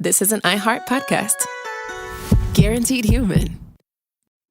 This is an iHeart podcast. Guaranteed human.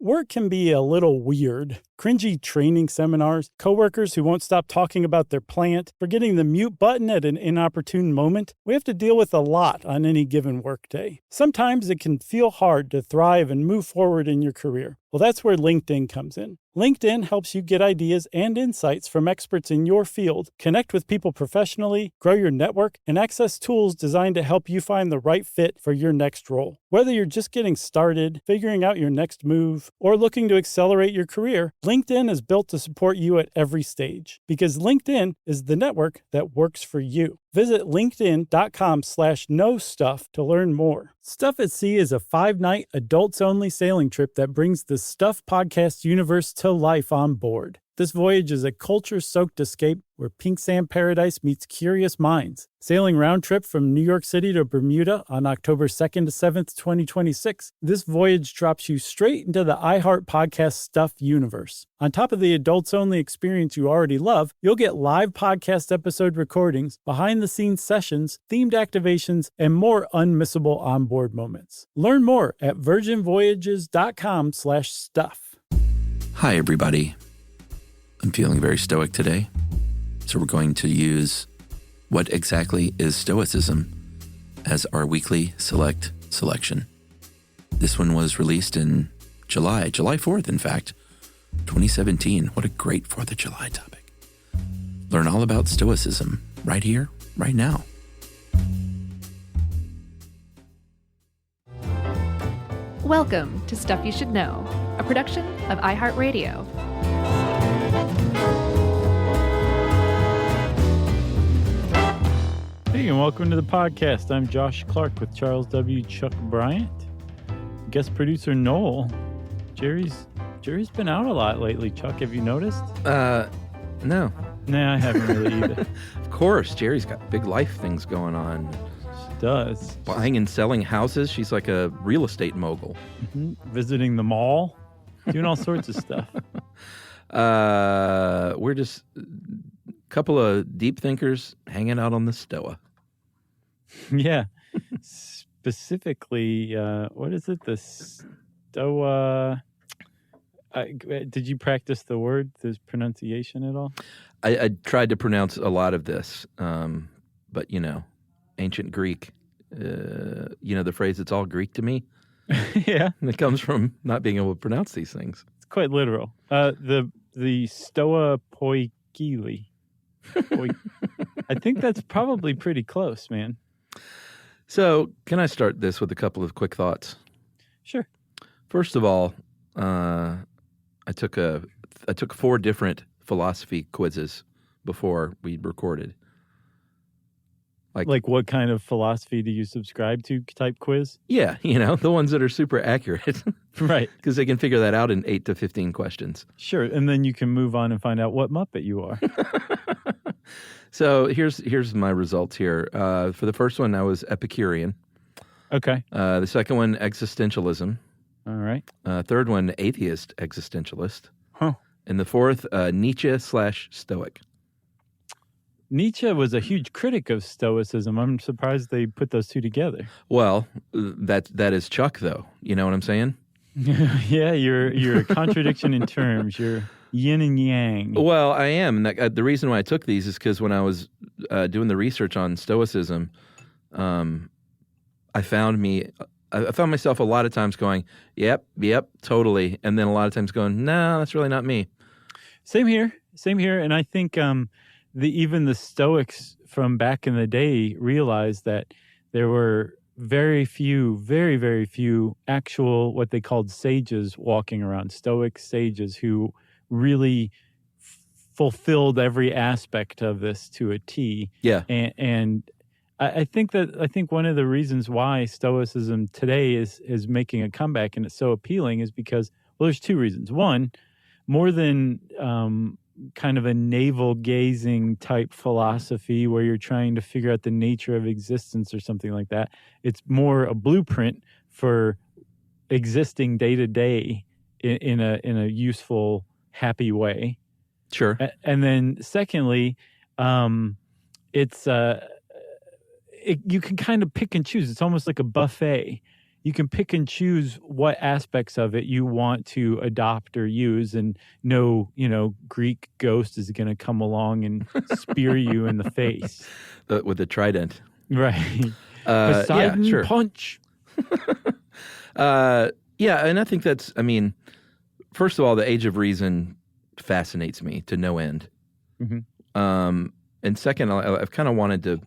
Work can be a little weird. Cringy training seminars, coworkers who won't stop talking about their plant, forgetting the mute button at an inopportune moment. We have to deal with a lot on any given workday. Sometimes it can feel hard to thrive and move forward in your career. Well, that's where LinkedIn comes in. LinkedIn helps you get ideas and insights from experts in your field, connect with people professionally, grow your network, and access tools designed to help you find the right fit for your next role. Whether you're just getting started, figuring out your next move, or looking to accelerate your career, LinkedIn is built to support you at every stage because LinkedIn is the network that works for you. Visit linkedin.com/knowstuff to learn more. Stuff at Sea is a 5-night adults-only sailing trip that brings the Stuff podcast universe to life on board. This voyage is a culture-soaked escape where pink sand paradise meets curious minds. Sailing round trip from New York City to Bermuda on October 2nd to 7th, 2026, this voyage drops you straight into the iHeart Podcast Stuff universe. On top of the adults-only experience you already love, you'll get live podcast episode recordings, behind-the-scenes sessions, themed activations, and more unmissable onboard moments. Learn more at virginvoyages.com/stuff. Hi, everybody. I'm feeling very stoic today, so we're going to use What Exactly is Stoicism as our weekly selection. This one was released in July 4th, in fact, 2017. What a great 4th of July topic. Learn all about Stoicism right here, right now. Welcome to Stuff You Should Know, a production of iHeartRadio. Hey, and welcome to the podcast. I'm Josh Clark with Charles W. Chuck Bryant. Guest producer Noel. Jerry's been out a lot lately, Chuck. Have you noticed? No. Nah, I haven't really either. Of course, Jerry's got big life things going on. She does. Buying and selling houses. She's like a real estate mogul. Mm-hmm. Visiting the mall. Doing all sorts of stuff. We're just a couple of deep thinkers hanging out on the Stoa. Yeah. Specifically, what is it? The Stoa. Did you practice the word, the pronunciation at all? I tried to pronounce a lot of this, but, ancient Greek, the phrase, it's all Greek to me. Yeah. It comes from not being able to pronounce these things. It's quite literal. The Stoa Poikili. I think that's probably pretty close, man. So, can I start this with a couple of quick thoughts? Sure. First of all, I took 4 different philosophy quizzes before we recorded. Like what kind of philosophy do you subscribe to type quiz? Yeah, the ones that are super accurate. Right. Because they can figure that out in 8 to 15 questions. Sure, and then you can move on and find out what Muppet you are. So here's my results here. For the first one, I was Epicurean. Okay. The second one, existentialism. All right. Third one, atheist existentialist. Huh. And the fourth, Nietzsche/Stoic. Nietzsche was a huge critic of Stoicism. I'm surprised they put those two together. Well, that is Chuck, though. You know what I'm saying? Yeah, you're a contradiction in terms. You're yin and yang. Well, I am. And the reason why I took these is because when I was doing the research on Stoicism, I found myself a lot of times going, yep, totally. And then a lot of times going, no, that's really not me. Same here. And I think even the Stoics from back in the day realized that there were very few, very, very few actual what they called sages walking around, Stoic sages who really fulfilled every aspect of this to a T. Yeah. And I think one of the reasons why Stoicism today is making a comeback and it's so appealing is because, well, there's 2 reasons. One, more than kind of a navel-gazing type philosophy where you're trying to figure out the nature of existence or something like that. It's more a blueprint for existing day-to-day in a useful, happy way. Sure. And then secondly, it's you can kind of pick and choose. It's almost like a buffet. You can pick and choose what aspects of it you want to adopt or use, and no, Greek ghost is going to come along and spear you in the face. With a trident. Right. Poseidon punch. And I think that's, first of all, the Age of Reason fascinates me to no end. Mm-hmm. And second, I've kind of wanted to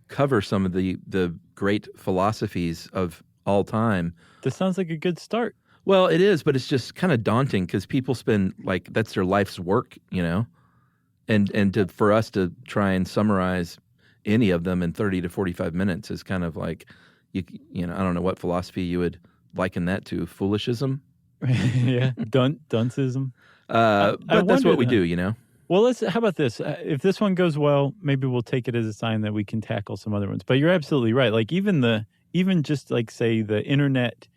cover some of the great philosophies of all time. This sounds like a good start. Well, it is, but it's just kind of daunting because people spend that's their life's work, and for us to try and summarize any of them in 30 to 45 minutes is kind of like, I don't know what philosophy you would liken that to. Foolishism? Yeah, dunceism. But that's what we do, Well, how about this? If this one goes well, maybe we'll take it as a sign that we can tackle some other ones. But you're absolutely right. Like even just say the internet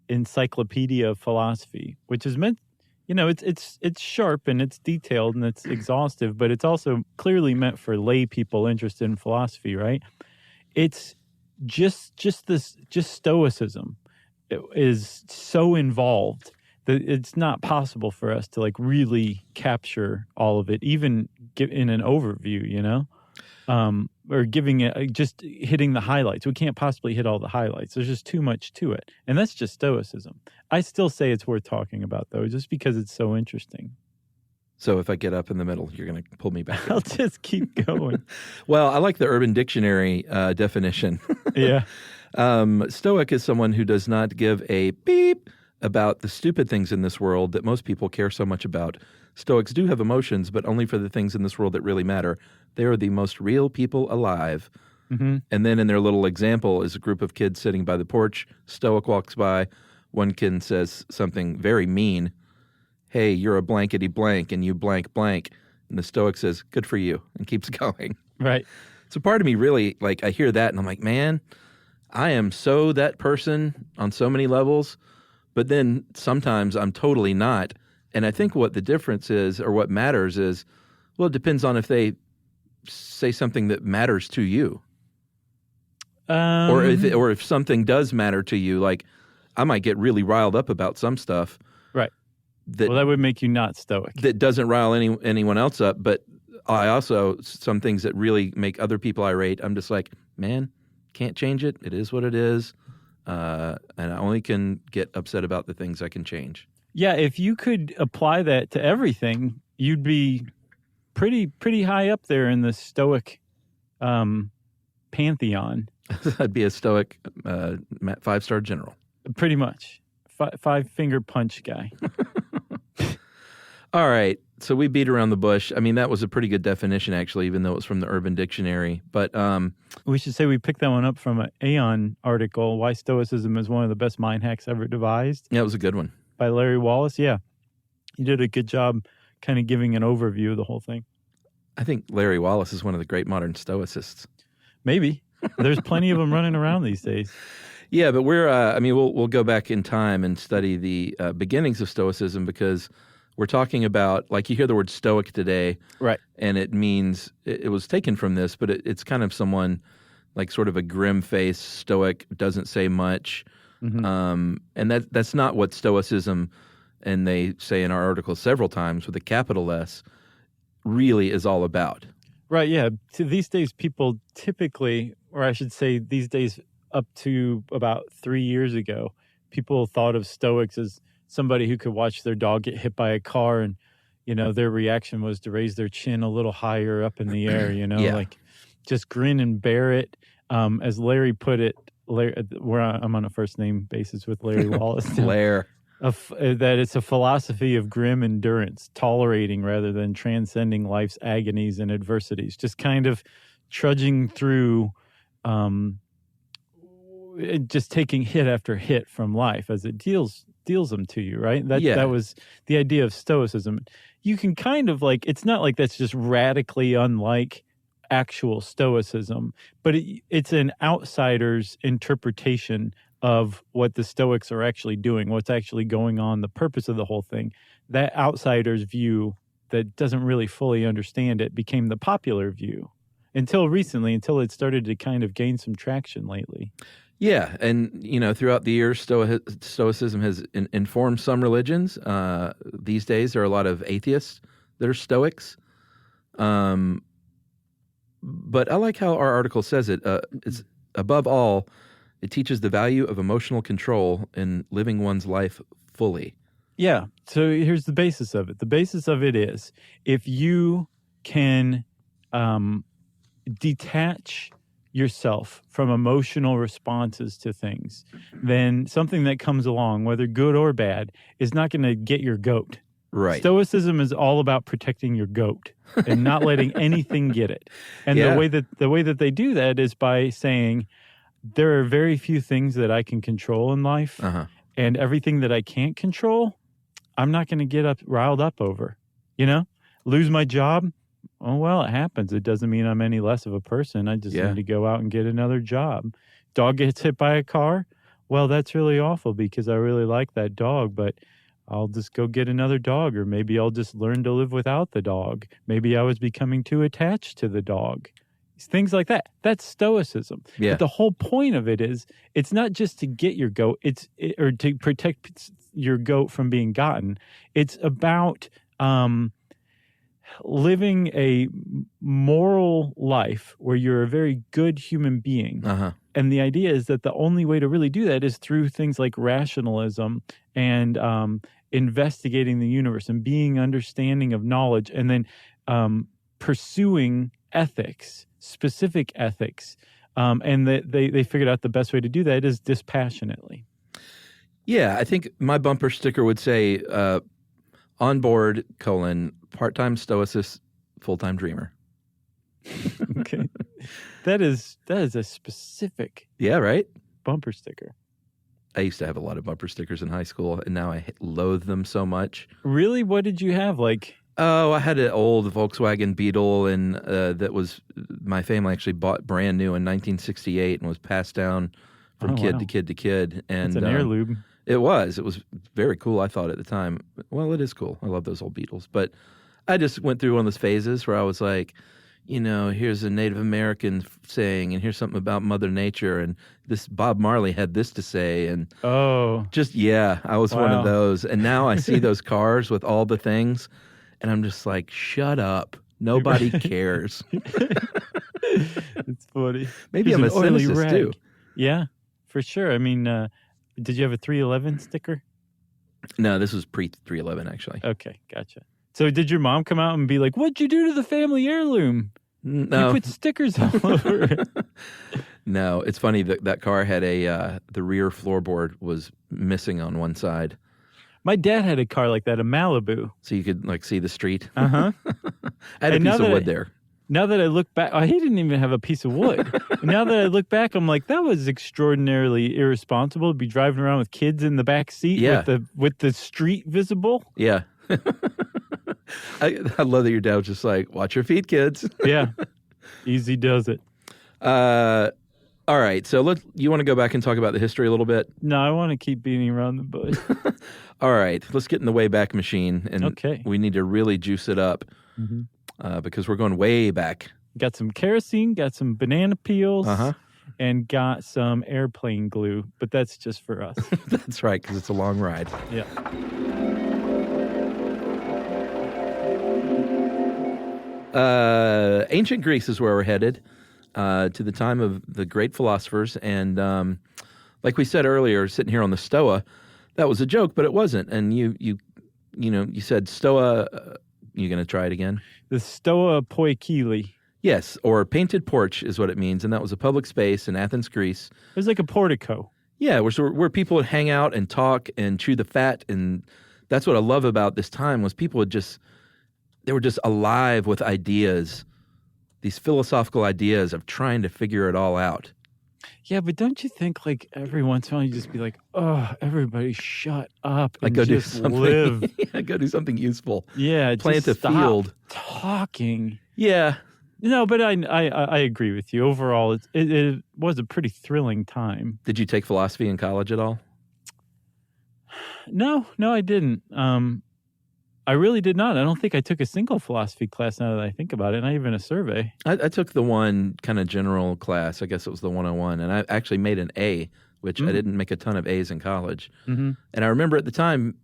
encyclopedia of philosophy, which is meant, it's sharp and it's detailed and it's exhaustive, but it's also clearly meant for lay people interested in philosophy, right? It's just stoicism is so involved that it's not possible for us to really capture all of it, even in an overview, or giving it, just hitting the highlights. We can't possibly hit all the highlights. There's just too much to it. And that's just stoicism. I still say it's worth talking about, though, just because it's so interesting. So if I get up in the middle, you're going to pull me back. I'll just keep going. Well, I like the Urban Dictionary definition. Yeah. Stoic is someone who does not give a beep about the stupid things in this world that most people care so much about. Stoics do have emotions, but only for the things in this world that really matter. They are the most real people alive. Mm-hmm. And then in their little example is a group of kids sitting by the porch. Stoic walks by. One kid says something very mean. Hey, you're a blankety blank and you blank blank. And the Stoic says, good for you, and keeps going. Right. So part of me really, I hear that and I'm like, man, I am so that person on so many levels. But then sometimes I'm totally not. And I think what the difference is, or what matters is, well, it depends on if they say something that matters to you. Or if something does matter to you, I might get really riled up about some stuff. Right. That would make you not stoic. That doesn't rile anyone else up. But I also, some things that really make other people irate, I'm just like, man, can't change it. It is what it is. And I only can get upset about the things I can change. Yeah, if you could apply that to everything, you'd be pretty high up there in the Stoic pantheon. I'd be a Stoic 5-star general. Pretty much. Five-finger punch guy. All right. So we beat around the bush. That was a pretty good definition, actually, even though it was from the Urban Dictionary. But we should say we picked that one up from an Aeon article, Why Stoicism is One of the Best Mind Hacks Ever Devised. Yeah, it was a good one. By Larry Wallace. Yeah. You did a good job kind of giving an overview of the whole thing. I think Larry Wallace is one of the great modern stoicists. Maybe. There's plenty of them running around these days. Yeah, but we'll go back in time and study the beginnings of Stoicism, because we're talking about, you hear the word Stoic today. Right. And it means, it was taken from this, but it's kind of someone sort of a grim-faced Stoic, doesn't say much. Mm-hmm. And that's not what Stoicism, and they say in our article several times with a capital S, really is all about. Right, yeah. These days, people typically, or I should say these days up to about 3 years ago, people thought of Stoics as somebody who could watch their dog get hit by a car and, their reaction was to raise their chin a little higher up in the air, Yeah. Just grin and bear it. As Larry put it, I'm on a first name basis with Larry Wallace. Lair. That it's a philosophy of grim endurance, tolerating rather than transcending life's agonies and adversities, just kind of trudging through, just taking hit after hit from life as it deals them to you, right? That was the idea of Stoicism. You can kind of it's not like that's just radically unlike actual Stoicism, but it's an outsider's interpretation of what the Stoics are actually doing, what's actually going on, the purpose of the whole thing. That outsider's view that doesn't really fully understand it became the popular view. until recently, until it started to kind of gain some traction lately. Yeah, and throughout the years, Stoicism has informed some religions. These days, there are a lot of atheists that are Stoics. But I like how our article says it. It's above all, it teaches the value of emotional control in living one's life fully. Yeah. So here's the basis of it. The basis of it is if you can detach yourself from emotional responses to things, then something that comes along, whether good or bad, is not going to get your goat. Right. Stoicism is all about protecting your goat and not letting anything get it. And the way that they do that is by saying there are very few things that I can control in life, and everything that I can't control, I'm not going to get riled up over. Lose my job. Oh, well, it happens. It doesn't mean I'm any less of a person. I just need to go out and get another job. Dog gets hit by a car. Well, that's really awful because I really like that dog, but I'll just go get another dog, or maybe I'll just learn to live without the dog. Maybe I was becoming too attached to the dog. Things like that. That's Stoicism. Yeah. But the whole point of it is it's not just to get your goat, or to protect your goat from being gotten. It's about living a moral life where you're a very good human being. And the idea is that the only way to really do that is through things like rationalism and investigating the universe and being understanding of knowledge, and then pursuing ethics, specific ethics. And they figured out the best way to do that is dispassionately. Yeah, I think my bumper sticker would say, on board, part-time stoicist, full-time dreamer. Okay. That is a specific bumper sticker. I used to have a lot of bumper stickers in high school, and now I loathe them so much. Really? What did you have? Oh, I had an old Volkswagen Beetle, and that was my family actually bought brand new in 1968 and was passed down from kid to kid to kid. And it's an heirloom. It was very cool, I thought at the time. Well, it is cool. I love those old Beetles. But I just went through one of those phases where I was like, here's a Native American saying, and here's something about Mother Nature, and this Bob Marley had this to say, and I was one of those. And now I see those cars with all the things, and I'm just like, shut up. Nobody cares. It's funny. Maybe I'm a cynicist too. Yeah, for sure. I mean, did you have a 311 sticker? No, this was pre-311, actually. Okay, gotcha. So did your mom come out and be like, what'd you do to the family heirloom? No. You put stickers all over it. No, it's funny that car had the rear floorboard was missing on one side. My dad had a car like that, a Malibu. So you could see the street. Uh-huh. I had a piece of wood there. Now that I look back, he didn't even have a piece of wood. Now that I look back, I'm like, that was extraordinarily irresponsible to be driving around with kids in the back seat with the street visible. Yeah. I love that your dad was just like, watch your feet, kids. Yeah. Easy does it. All right. So you want to go back and talk about the history a little bit? No, I want to keep beating around the bush. All right. Let's get in the Wayback Machine. And we need to really juice it up. Mm-hmm. Because we're going way back. Got some kerosene, got some banana peels, and got some airplane glue. But that's just for us. That's right, because it's a long ride. Yeah. Ancient Greece is where we're headed, to the time of the great philosophers. And like we said earlier, sitting here on the Stoa, that was a joke, but it wasn't. And you said Stoa. You going to try it again? The Stoa Poikili. Yes, or painted porch is what it means, and that was a public space in Athens, Greece. It was like a portico. Yeah, where people would hang out and talk and chew the fat, and that's what I love about this time was people they were just alive with ideas, these philosophical ideas of trying to figure it all out. Yeah, but don't you think every once in a while you just be like, oh, everybody shut up and go just do something, live. Go do something useful. Yeah, plant just a field. Talking. Yeah. No, but I agree with you. Overall, it was a pretty thrilling time. Did you take philosophy in college at all? No, I didn't. I really did not. I don't think I took a single philosophy class now that I think about it, not even a survey. I took the one kind of general class. I guess it was the 101, and I actually made an A, which I didn't make a ton of A's in college. Mm-hmm. And I remember at the time,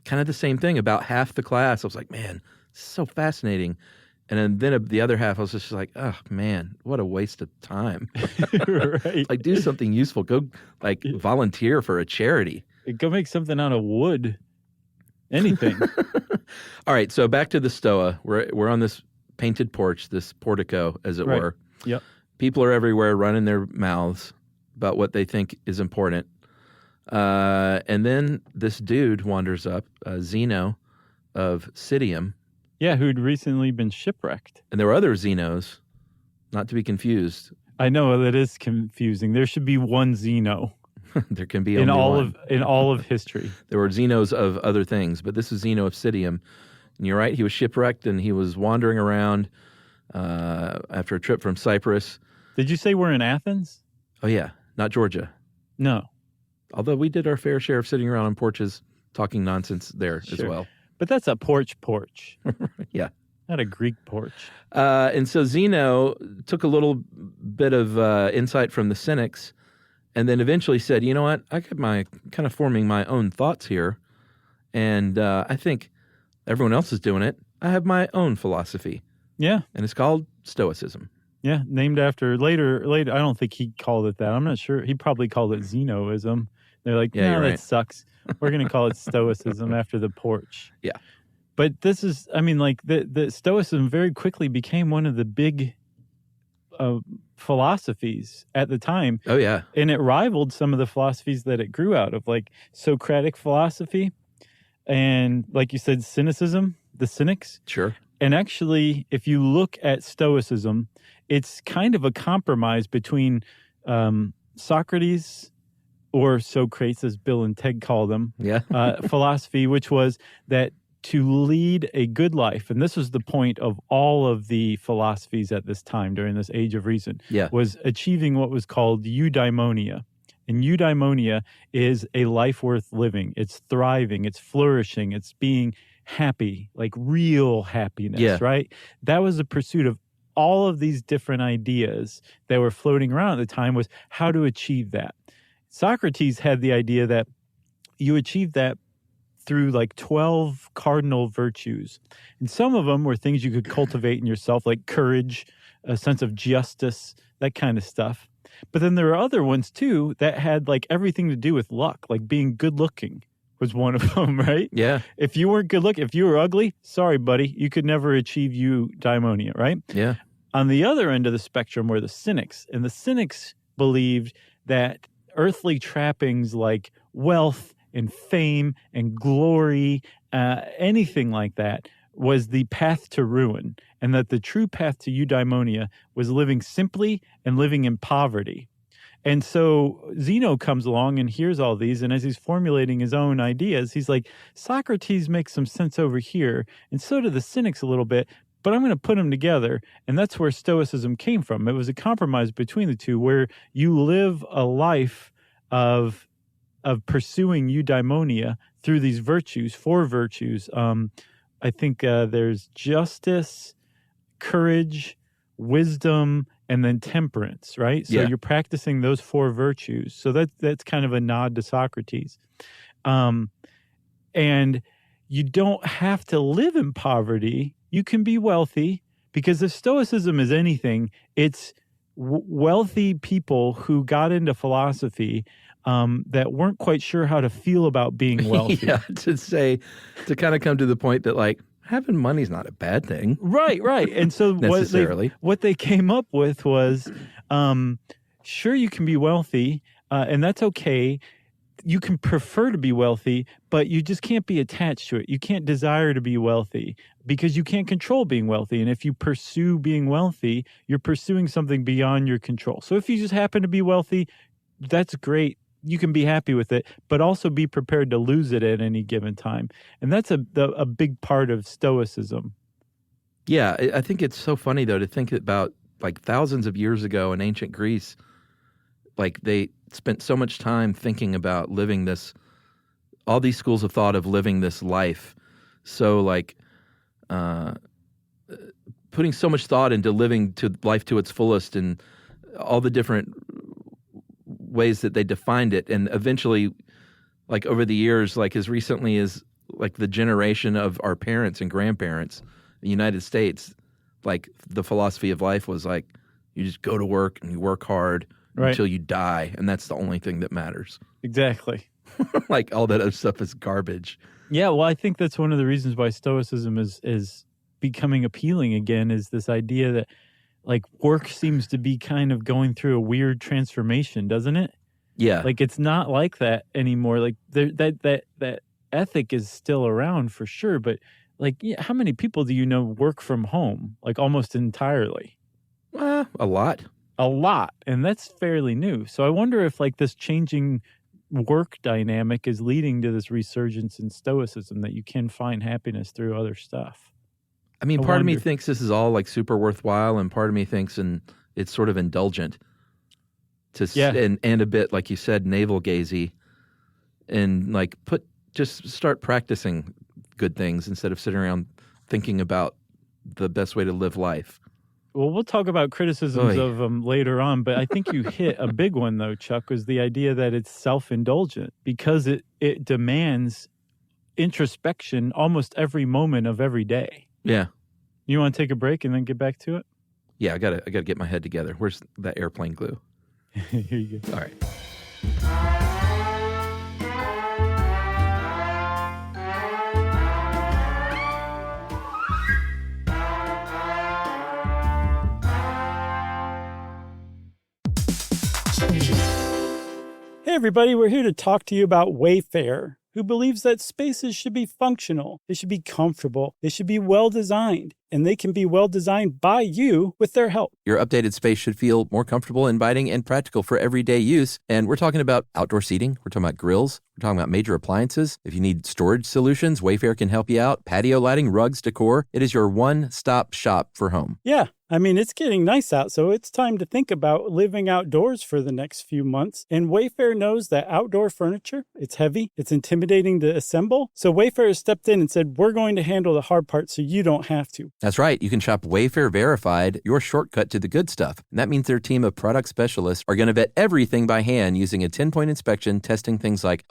kind of the same thing. About half the class, I was like, man, this is so fascinating. And then the other half, I was just like, oh, man, what a waste of time. Right. Like, do something useful. Go, like, volunteer for a charity. Go make something out of wood. Anything. All right, so back to the Stoa. We're on this painted porch, this portico, as it were. Yep. People are everywhere running their mouths about what they think is important. And then this dude wanders up, Zeno of Citium. Yeah, who'd recently been shipwrecked. And there were other Zenos, not to be confused. I know, that is confusing. There should be one Zeno. There can be in only one. In all of history. There were Zenos of other things, but this is Zeno of Citium. And you're right, he was shipwrecked and he was wandering around after a trip from Cyprus. Did you say we're in Athens? Oh, yeah, not Georgia. No. Although we did our fair share of sitting around on porches talking nonsense there as well. But that's a porch. Yeah. Not a Greek porch. And so Zeno took a little bit of insight from the Cynics and then eventually said, you know what, I got my kind of forming my own thoughts here. And I think everyone else is doing it. I have my own philosophy. Yeah. And it's called stoicism. Yeah, named after later. I don't think he called it that. I'm not sure. He probably called it Zenoism. They're like, no, that sucks. We're going to call it stoicism after the porch. Yeah. But this is, I mean, like the stoicism very quickly became one of the big philosophies at the time. Oh, yeah. And it rivaled some of the philosophies that it grew out of, like Socratic philosophy and, like you said, cynicism, the Cynics. Sure. And actually, if you look at stoicism, it's kind of a compromise between Socrates, or Socrates, as Bill and Ted call them, philosophy, which was that to lead a good life, and this was the point of all of the philosophies at this time during this age of reason, was achieving what was called eudaimonia. And eudaimonia is a life worth living. It's thriving. It's flourishing. It's being happy, like real happiness, right? That was the pursuit of all of these different ideas that were floating around at the time, was how to achieve that. Socrates had the idea that you achieve that through like 12 cardinal virtues. And some of them were things you could cultivate in yourself, like courage, a sense of justice, that kind of stuff. But then there are other ones too that had like everything to do with luck, like being good looking was one of them, right? Yeah. If you weren't good looking, if you were ugly, sorry, buddy, you could never achieve eudaimonia, right? Yeah. On the other end of the spectrum were the Cynics. And the Cynics believed that earthly trappings like wealth and fame and glory, anything like that, was the path to ruin, and that the true path to eudaimonia was living simply and living in poverty. And so Zeno comes along and hears all these, and as he's formulating his own ideas, he's like, Socrates makes some sense over here, and so do the Cynics a little bit, but I'm going to put them together. And that's where Stoicism came from. It was a compromise between the two, where you live a life of pursuing eudaimonia through these virtues, 4 virtues. I think there's justice, courage, wisdom, and then temperance, right? So you're practicing those 4 virtues. So that's kind of a nod to Socrates. And you don't have to live in poverty. You can be wealthy, because if Stoicism is anything, it's wealthy people who got into philosophy that weren't quite sure how to feel about being wealthy. To kind of come to the point that, like, having money's not a bad thing. Right. And so what they came up with was, sure, you can be wealthy, and that's okay. You can prefer to be wealthy, but you just can't be attached to it. You can't desire to be wealthy because you can't control being wealthy. And if you pursue being wealthy, you're pursuing something beyond your control. So if you just happen to be wealthy, that's great. You can be happy with it, but also be prepared to lose it at any given time. And that's a big part of Stoicism. Yeah, I think it's so funny, though, to think about, like, thousands of years ago in ancient Greece, like, they spent so much time thinking about living this, all these schools of thought of living this life so like putting so much thought into living to life to its fullest and all the different ways that they defined it. And eventually, like over the years, like as recently as like the generation of our parents and grandparents in the United States, like the philosophy of life was like, you just go to work and you work hard until you die. And that's the only thing that matters. Exactly. Like all that other stuff is garbage. Yeah, well, I think that's one of the reasons why Stoicism is becoming appealing again, is this idea that like work seems to be kind of going through a weird transformation, doesn't it? Yeah. Like it's not like that anymore. Like that ethic is still around for sure, but like how many people do you know work from home? Like almost entirely. A lot. A lot, and that's fairly new. So I wonder if like this changing work dynamic is leading to this resurgence in Stoicism, that you can find happiness through other stuff. I mean, part of me thinks this is all like super worthwhile, and part of me thinks it's sort of indulgent and a bit, like you said, navel-gazy, and like just start practicing good things instead of sitting around thinking about the best way to live life. Well, we'll talk about criticisms of them later on, but I think you hit a big one, though, Chuck, was the idea that it's self-indulgent because it demands introspection almost every moment of every day. Yeah. You want to take a break and then get back to it? Yeah, I gotta get my head together. Where's that airplane glue? Here you go. All right. Hey everybody, we're here to talk to you about Wayfair, who believes that spaces should be functional, they should be comfortable, they should be well designed, and they can be well designed by you with their help. Your updated space should feel more comfortable, inviting, and practical for everyday use. And we're talking about outdoor seating. We're talking about grills. We're talking about major appliances. If you need storage solutions, Wayfair can help you out. Patio lighting, rugs, decor. It is your one-stop shop for home. Yeah. I mean, it's getting nice out, so it's time to think about living outdoors for the next few months. And Wayfair knows that outdoor furniture, it's heavy, it's intimidating to assemble. So Wayfair has stepped in and said, we're going to handle the hard part so you don't have to. That's right. You can shop Wayfair Verified, your shortcut to the good stuff. And that means their team of product specialists are going to vet everything by hand using a 10-point inspection, testing things like,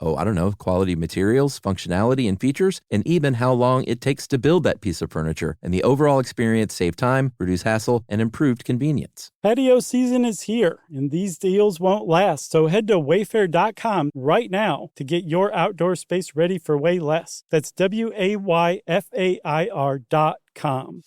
quality materials, functionality, and features, and even how long it takes to build that piece of furniture. And the overall experience save time, reduce hassle, and improved convenience. Patio season is here, and these deals won't last. So head to wayfair.com right now to get your outdoor space ready for way less. That's WAYFAIR.com.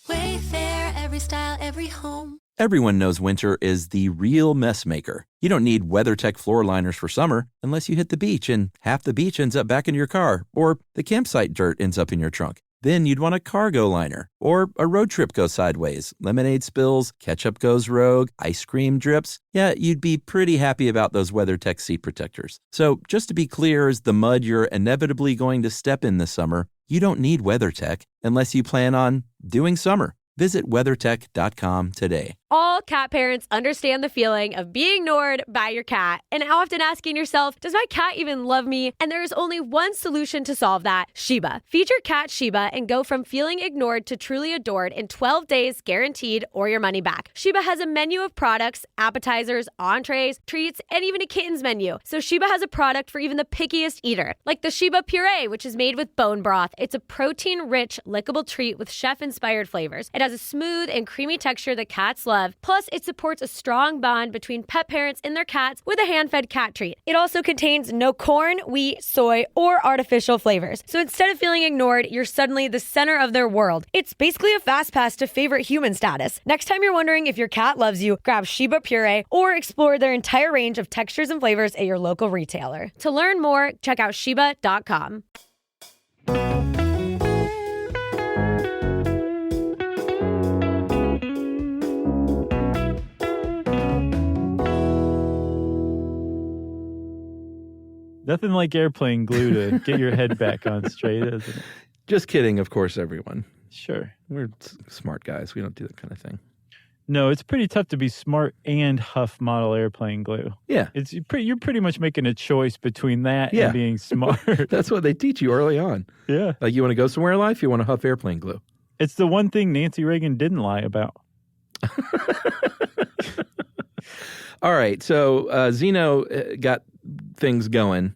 Wayfair, every style, every home. Everyone knows winter is the real mess maker. You don't need WeatherTech floor liners for summer unless you hit the beach and half the beach ends up back in your car, or the campsite dirt ends up in your trunk. Then you'd want a cargo liner, or a road trip goes sideways, lemonade spills, ketchup goes rogue, ice cream drips. Yeah, you'd be pretty happy about those WeatherTech seat protectors. So just to be clear, as the mud you're inevitably going to step in this summer, you don't need WeatherTech unless you plan on doing summer. Visit WeatherTech.com today. All cat parents understand the feeling of being ignored by your cat and often asking yourself, does my cat even love me? And there is only one solution to solve that, Sheba. Feed your cat Sheba and go from feeling ignored to truly adored in 12 days guaranteed or your money back. Sheba has a menu of products, appetizers, entrees, treats, and even a kittens menu. So Sheba has a product for even the pickiest eater, like the Sheba Puree, which is made with bone broth. It's a protein-rich, lickable treat with chef-inspired flavors. It has a smooth and creamy texture that cats love. Plus, it supports a strong bond between pet parents and their cats with a hand-fed cat treat. It also contains no corn, wheat, soy, or artificial flavors. So instead of feeling ignored, you're suddenly the center of their world. It's basically a fast pass to favorite human status. Next time you're wondering if your cat loves you, grab Sheba Puree or explore their entire range of textures and flavors at your local retailer. To learn more, check out Sheba.com. Nothing like airplane glue to get your head back on straight, isn't it? Just kidding, of course, everyone. Sure. We're smart guys. We don't do that kind of thing. No, it's pretty tough to be smart and huff model airplane glue. Yeah. You're pretty much making a choice between that Yeah. and being smart. That's what they teach you early on. Yeah. Like, you want to go somewhere in life, you want to huff airplane glue. It's the one thing Nancy Reagan didn't lie about. All right. So Zeno got things going.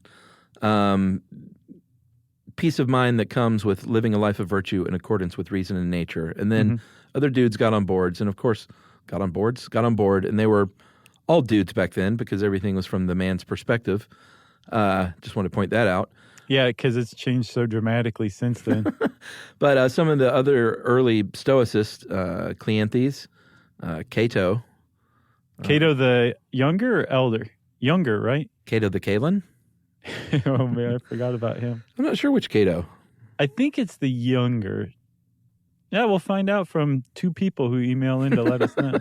Peace of mind that comes with living a life of virtue in accordance with reason and nature. And then other dudes got on boards, and of course got on board, and they were all dudes back then because everything was from the man's perspective. Just want to point that out. Yeah, because it's changed so dramatically since then. But some of the other early stoicists, Cleanthes, Cato. Cato the younger or elder? Younger, right? Cato the Kalin? Oh, man, I forgot about him. I'm not sure which Cato. I think it's the younger. Yeah, we'll find out from two people who email in to let us know.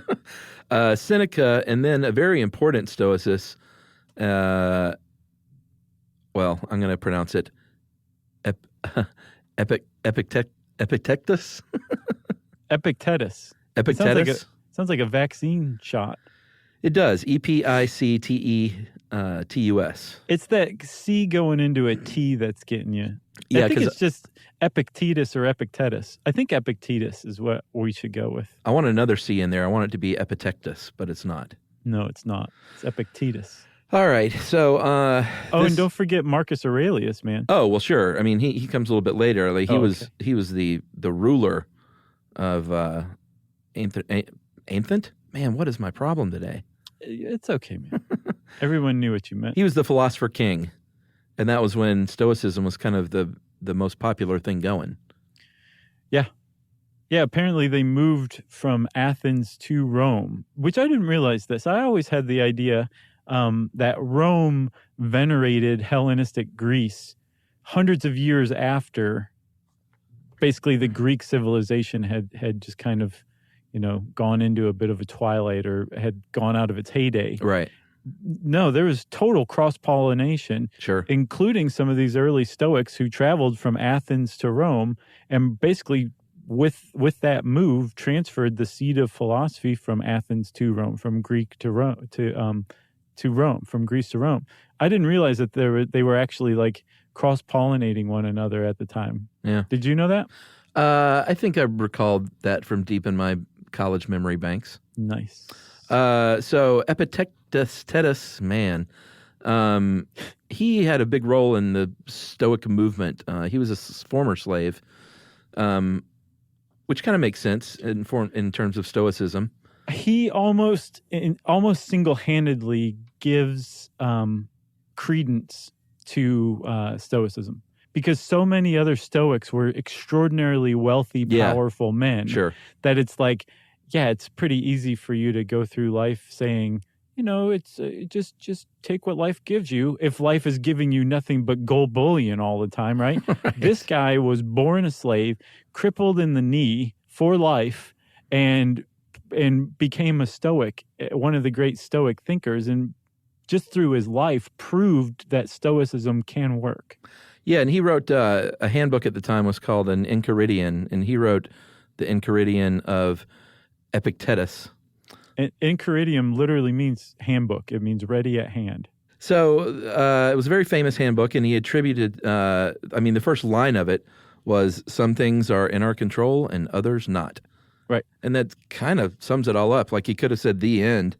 Seneca, and then a very important stoicist, well, I'm going to pronounce it Epictetus? Epictetus. Epictetus? Sounds like a vaccine shot. It does. Epictetus. It's that C going into a T that's getting you. Yeah, I think it's just Epictetus or Epictetus. I think Epictetus is what we should go with. I want another C in there. I want it to be Epictetus, but it's not. No, it's not. It's Epictetus. All right. So, and don't forget Marcus Aurelius, man. Oh, well, sure. I mean, he comes a little bit later. Like, he was the ruler of Anthent. Man, what is my problem today? It's okay, man. Everyone knew what you meant. He was the philosopher king, and that was when Stoicism was kind of the most popular thing going. Yeah. Yeah, apparently they moved from Athens to Rome, which I didn't realize this. I always had the idea that Rome venerated Hellenistic Greece hundreds of years after basically the Greek civilization had just kind of, gone into a bit of a twilight or had gone out of its heyday. Right. No, there was total cross-pollination, sure, including some of these early Stoics who traveled from Athens to Rome and basically with that move transferred the seat of philosophy from Athens to Rome, from Greek to Rome, to Rome, from Greece to Rome. I didn't realize that they were actually like cross-pollinating one another at the time. Yeah. Did you know that? I think I recalled that from deep in my college memory banks. Nice. So Epictetus, man, he had a big role in the Stoic movement. He was a former slave, which kind of makes sense in terms of Stoicism. He almost single-handedly gives credence to Stoicism. Because so many other Stoics were extraordinarily wealthy, powerful men. Sure. That it's like, yeah, it's pretty easy for you to go through life saying, it's just take what life gives you. If life is giving you nothing but gold bullion all the time, right? Right. This guy was born a slave, crippled in the knee for life, and became a Stoic, one of the great Stoic thinkers, and just through his life proved that Stoicism can work. Yeah, and he wrote a handbook at the time was called an Enchiridion, and he wrote the Enchiridion of Epictetus. Enchiridion literally means handbook. It means ready at hand. So it was a very famous handbook, and he attributed, the first line of it was, some things are in our control and others not. Right. And that kind of sums it all up. Like, he could have said the end,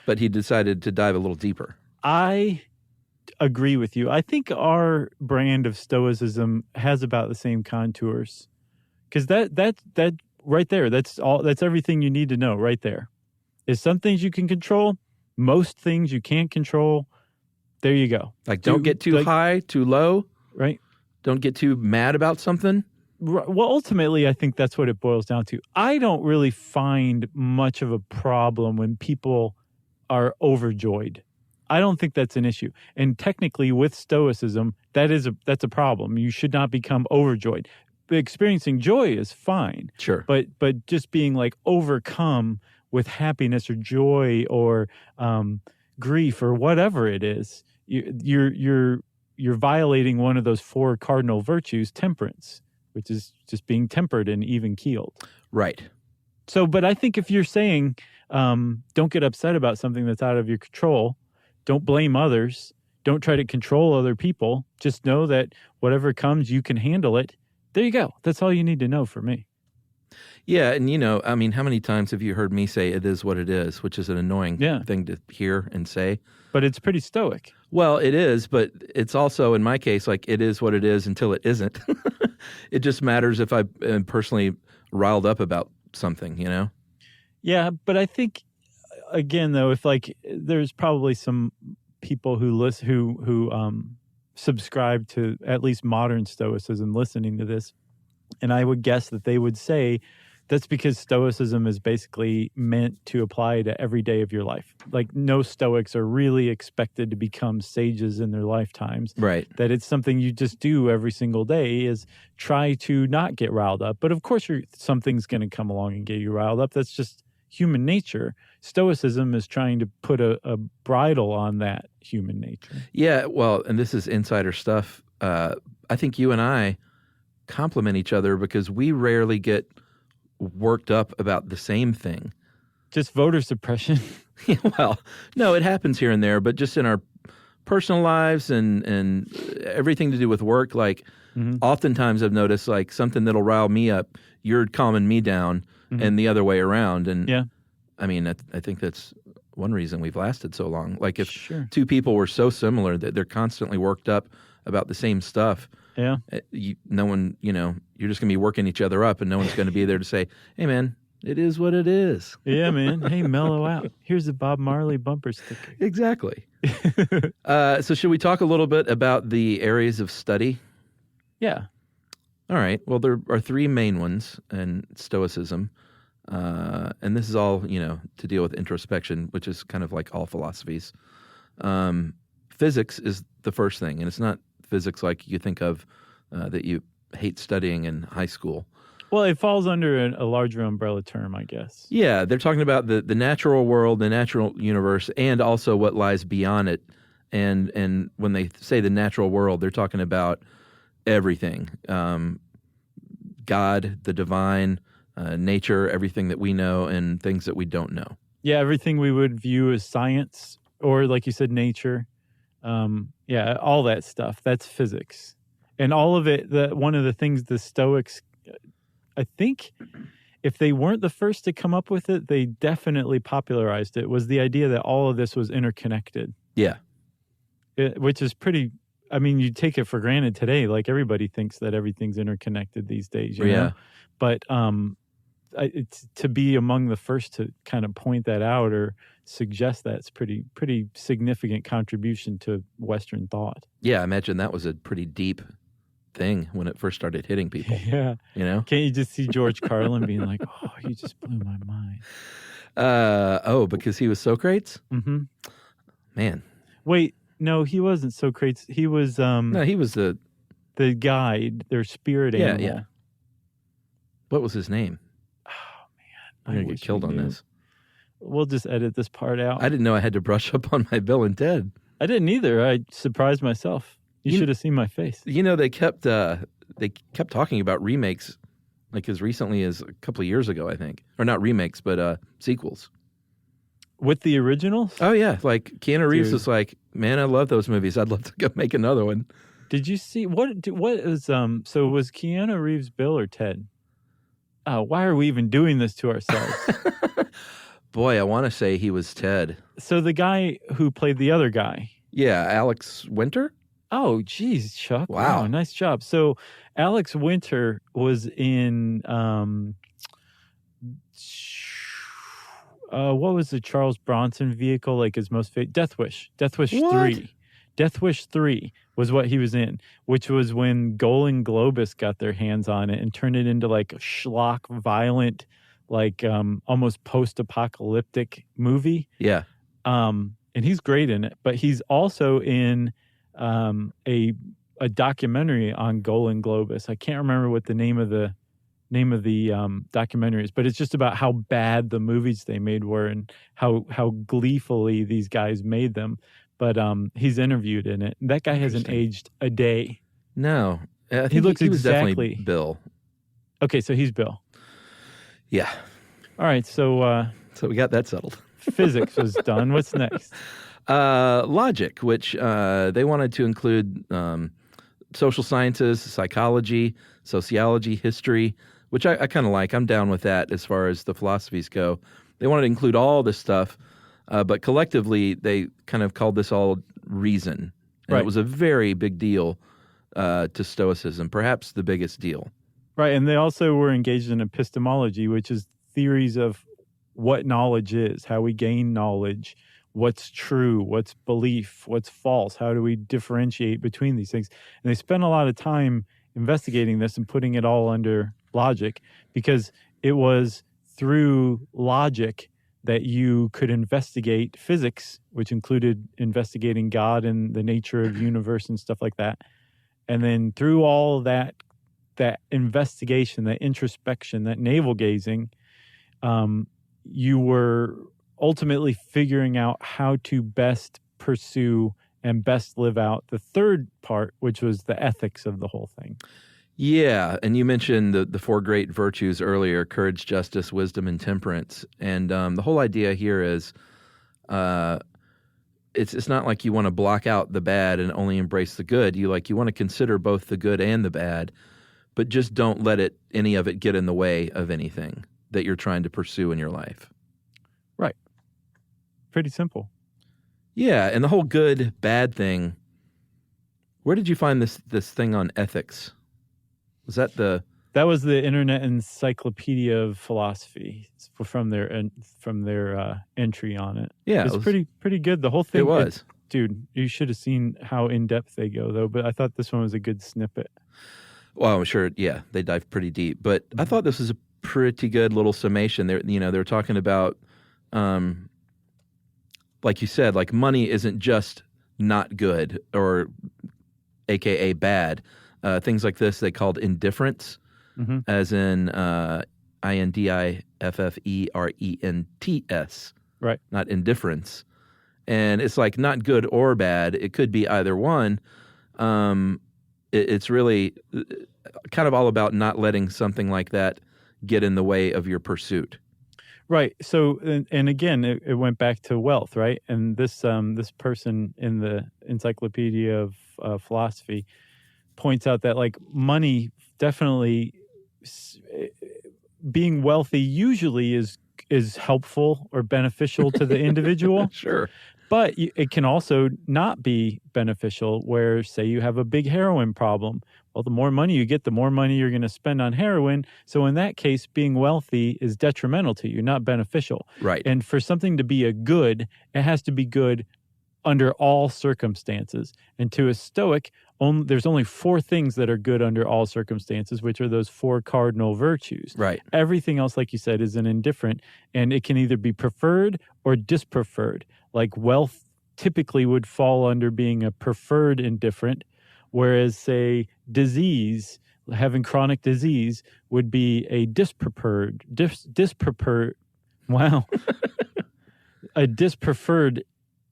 but he decided to dive a little deeper. I agree with you. I think our brand of Stoicism has about the same contours, because that right there, that's everything you need to know right there. Is some things you can control, most things you can't control. There you go. Like, don't get too high, too low. Right. Don't get too mad about something. Well, ultimately, I think that's what it boils down to. I don't really find much of a problem when people are overjoyed. I don't think that's an issue. And technically, with Stoicism, that's a problem. You should not become overjoyed. Experiencing joy is fine. Sure. But just being like overcome with happiness or joy or grief or whatever it is, you're violating one of those four cardinal virtues, temperance, which is just being tempered and even keeled. Right. So, but I think if you're saying don't get upset about something that's out of your control, don't blame others, don't try to control other people, just know that whatever comes, you can handle it. There you go. That's all you need to know for me. Yeah, and I mean, how many times have you heard me say it is what it is, which is an annoying thing to hear and say? But it's pretty stoic. Well, it is, but it's also, in my case, like it is what it is until it isn't. It just matters if I am personally riled up about something, Yeah, but I think, again, though, if there's probably some people who subscribe to at least modern stoicism listening to this, and I would guess that they would say that's because stoicism is basically meant to apply to every day of your life. Like, no Stoics are really expected to become sages in their lifetimes. Right. That it's something you just do every single day is try to not get riled up. But of course, something's going to come along and get you riled up. That's just human nature. Stoicism is trying to put a bridle on that human nature. Yeah, well, and this is insider stuff. I think you and I complement each other because we rarely get worked up about the same thing. Just voter suppression. Well, no, it happens here and there, but just in our personal lives and everything to do with work, like oftentimes I've noticed like something that'll rile me up, you're calming me down and the other way around. And I mean, I think that's one reason we've lasted so long. Like if two people were so similar that they're constantly worked up about the same stuff, no one, you're just going to be working each other up and no one's going to be there to say, hey, man, it is what it is. Yeah, man. Hey, mellow out. Here's a Bob Marley bumper sticker. Exactly. So should we talk a little bit about the areas of study? Yeah. All right. Well, there are three main ones in Stoicism. And this is all, to deal with introspection, which is kind of like all philosophies. Physics is the first thing, and it's not physics like you think of that you hate studying in high school. Well, it falls under a larger umbrella term, I guess. Yeah, they're talking about the natural world, the natural universe, and also what lies beyond it. And when they say the natural world, they're talking about everything. God, the divine, nature, everything that we know, and things that we don't know. Yeah, everything we would view as science, or like you said, nature. All that stuff. That's physics. And all of it, one of the things the Stoics, I think, if they weren't the first to come up with it, they definitely popularized it, was the idea that all of this was interconnected. Yeah. Which is pretty, I mean, you take it for granted today. Like, everybody thinks that everything's interconnected these days, you know? But it's to be among the first to kind of point that out or suggest that's pretty significant contribution to Western thought. Yeah, I imagine that was a pretty deep thing when it first started hitting people. Yeah. Can't you just see George Carlin being like, oh, you just blew my mind. Because he was Socrates? Mm-hmm. Man. Wait, no, he wasn't Socrates. He was... no, he was the guide, their spirit animal. Yeah. What was his name? Oh, man. I'm going to get killed on this. We'll just edit this part out. I didn't know I had to brush up on my Bill and Ted. I didn't either. I surprised myself. You should have seen my face. They kept talking about remakes like as recently as a couple of years ago, I think. Or not remakes, but sequels. With the originals? Oh, yeah. Like Keanu Reeves was like, man, I love those movies. I'd love to go make another one. Did you see, what is, so was Keanu Reeves Bill or Ted? Why are we even doing this to ourselves? Boy, I want to say he was Ted. So the guy who played the other guy. Yeah, Alex Winter? Oh, geez, Chuck. Wow, nice job. So Alex Winter was in, what was the Charles Bronson vehicle, like his most famous? Death Wish. Death Wish 3. Death Wish 3 was what he was in, which was when Golan Globus got their hands on it and turned it into like a schlock, violent, like almost post-apocalyptic movie. Yeah. And he's great in it, but he's also in a documentary on Golan Globus. I can't remember what the name of the documentary is, but it's just about how bad the movies they made were and how gleefully these guys made them. But he's interviewed in it. That guy hasn't aged a day. No. I think he looks he was exactly definitely Bill. Okay, so he's Bill. Yeah. All right, so So we got that settled. physics was done. What's next? Logic, which they wanted to include social sciences, psychology, sociology, history, which I kind of like. I'm down with that as far as the philosophies go. They wanted to include all this stuff, but collectively they kind of called this all reason. And it was a very big deal to Stoicism, perhaps the biggest deal. Right, and they also were engaged in epistemology, which is theories of what knowledge is, how we gain knowledge, what's true, what's belief, what's false, how do we differentiate between these things. And they spent a lot of time investigating this and putting it all under logic, because it was through logic that you could investigate physics, which included investigating God and the nature of the universe and stuff like that. And then through all that investigation, that introspection, that navel gazing, you were ultimately figuring out how to best pursue and best live out the third part, which was the ethics of the whole thing. Yeah, and you mentioned the four great virtues earlier: courage, justice, wisdom, and temperance. And the whole idea here is it's not like you want to block out the bad and only embrace the good. You want to consider both the good and the bad, but just don't let any of it get in the way of anything that you're trying to pursue in your life. Right. Pretty simple. Yeah, and the whole good, bad thing, where did you find this thing on ethics? Was that That was the Internet Encyclopedia of Philosophy from their entry on it. Yeah, it's pretty good. The whole thing. It was. Dude, you should have seen how in-depth they go, though, but I thought this one was a good snippet. Well, I'm sure, yeah, they dive pretty deep. But I thought this was a pretty good little summation. They're talking about, like you said, like money isn't just not good or AKA bad. Things like this they called indifference, as in INDIFFERENTS. Right. Not indifference. And it's like not good or bad. It could be either one. It's really kind of all about not letting something like that get in the way of your pursuit. Right. So, and again, it went back to wealth, right? And this person in the Encyclopedia of Philosophy points out that like money definitely being wealthy usually is helpful or beneficial to the individual. Sure. But it can also not be beneficial where, say, you have a big heroin problem. Well, the more money you get, the more money you're going to spend on heroin. So in that case, being wealthy is detrimental to you, not beneficial. Right. And for something to be a good, it has to be good under all circumstances. And to a Stoic, there's only four things that are good under all circumstances, which are those four cardinal virtues. Right. Everything else, like you said, is an indifferent, and it can either be preferred or dispreferred. Like wealth typically would fall under being a preferred indifferent, whereas, say, disease, having chronic disease, would be a dispreferred, wow, a dispreferred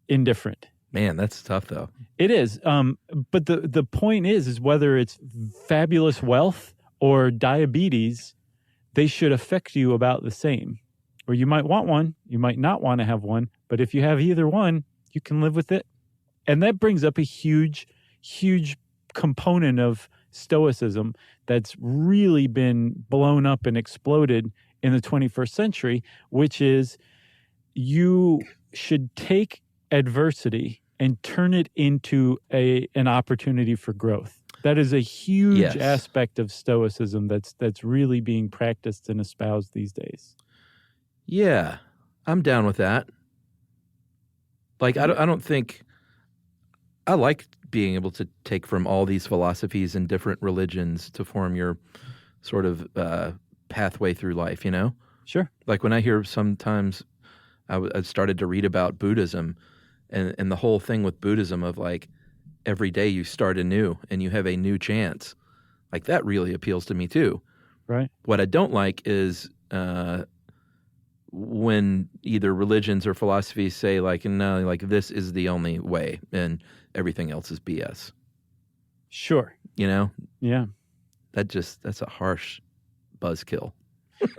indifferent. Man, that's tough, though. It is. But the point is whether it's fabulous wealth or diabetes, they should affect you about the same. Or you might want one, you might not want to have one, but if you have either one, you can live with it. And that brings up a huge, huge component of Stoicism that's really been blown up and exploded in the 21st century, which is you should take adversity and turn it into an opportunity for growth. That is a huge aspect of Stoicism that's really being practiced and espoused these days. Yeah, I'm down with that. Like, I don't think I like being able to take from all these philosophies and different religions to form your sort of pathway through life, you know? Sure. Like when I hear sometimes I started to read about Buddhism and the whole thing with Buddhism of like every day you start anew and you have a new chance. Like that really appeals to me too. Right. What I don't like is when either religions or philosophies say like, no, like this is the only way and everything else is BS. Sure. You know? Yeah. That's a harsh buzzkill.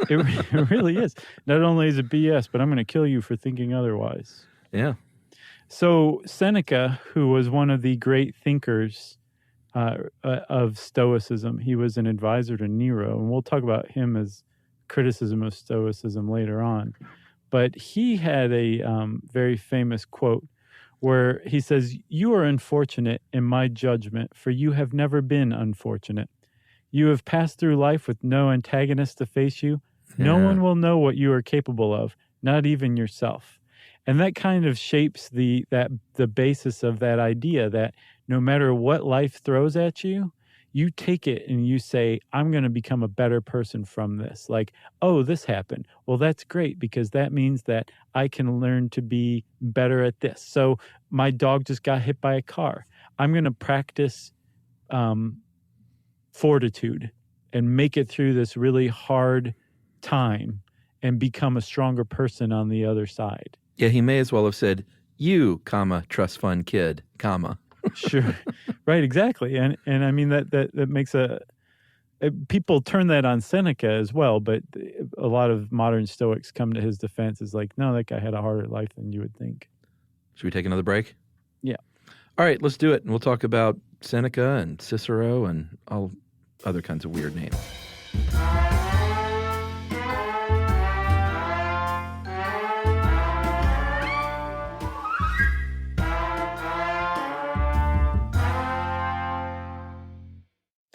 It really is. Not only is it BS, but I'm going to kill you for thinking otherwise. Yeah. So Seneca, who was one of the great thinkers of Stoicism, he was an advisor to Nero, and we'll talk about him as criticism of Stoicism later on. But he had a very famous quote where he says, "You are unfortunate in my judgment, for you have never been unfortunate. You have passed through life with no antagonist to face you. No one will know what you are capable of, not even yourself." And that kind of shapes the basis of that idea that no matter what life throws at you, you take it and you say, I'm going to become a better person from this. Like, oh, this happened. Well, that's great because that means that I can learn to be better at this. So my dog just got hit by a car. I'm going to practice fortitude and make it through this really hard time and become a stronger person on the other side. Yeah, he may as well have said, you, comma, trust fund kid, comma. Sure. Right, exactly. And I mean, that makes people turn that on Seneca as well, but a lot of modern Stoics come to his defense as like, no, that guy had a harder life than you would think. Should we take another break? Yeah. All right, let's do it. And we'll talk about Seneca and Cicero and all other kinds of weird names.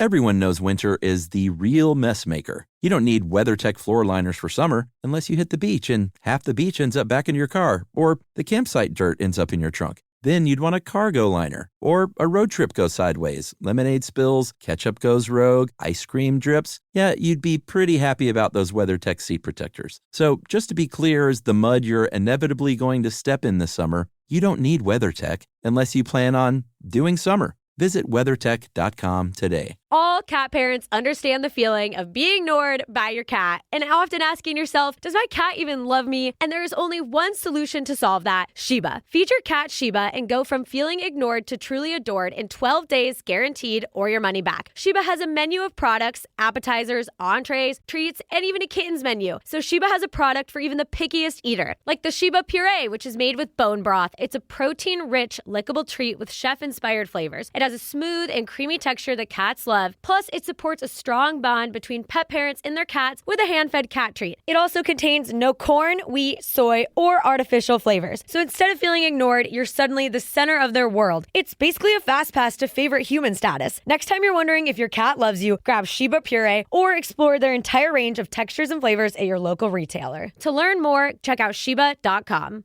Everyone knows winter is the real mess maker. You don't need WeatherTech floor liners for summer unless you hit the beach and half the beach ends up back in your car, or the campsite dirt ends up in your trunk. Then you'd want a cargo liner, or a road trip goes sideways, lemonade spills, ketchup goes rogue, ice cream drips. Yeah, you'd be pretty happy about those WeatherTech seat protectors. So just to be clear, as the mud you're inevitably going to step in this summer, you don't need WeatherTech unless you plan on doing summer. Visit WeatherTech.com today. All cat parents understand the feeling of being ignored by your cat and often asking yourself, does my cat even love me? And there is only one solution to solve that, Sheba. Feed your cat Sheba and go from feeling ignored to truly adored in 12 days guaranteed or your money back. Sheba has a menu of products, appetizers, entrees, treats, and even a kitten's menu. So Sheba has a product for even the pickiest eater, like the Sheba Puree, which is made with bone broth. It's a protein-rich, lickable treat with chef-inspired flavors. It has a smooth and creamy texture that cats love. Plus, it supports a strong bond between pet parents and their cats with a hand-fed cat treat. It also contains no corn, wheat, soy, or artificial flavors. So instead of feeling ignored, you're suddenly the center of their world. It's basically a fast pass to favorite human status. Next time you're wondering if your cat loves you, grab Sheba Puree or explore their entire range of textures and flavors at your local retailer. To learn more, check out Sheba.com.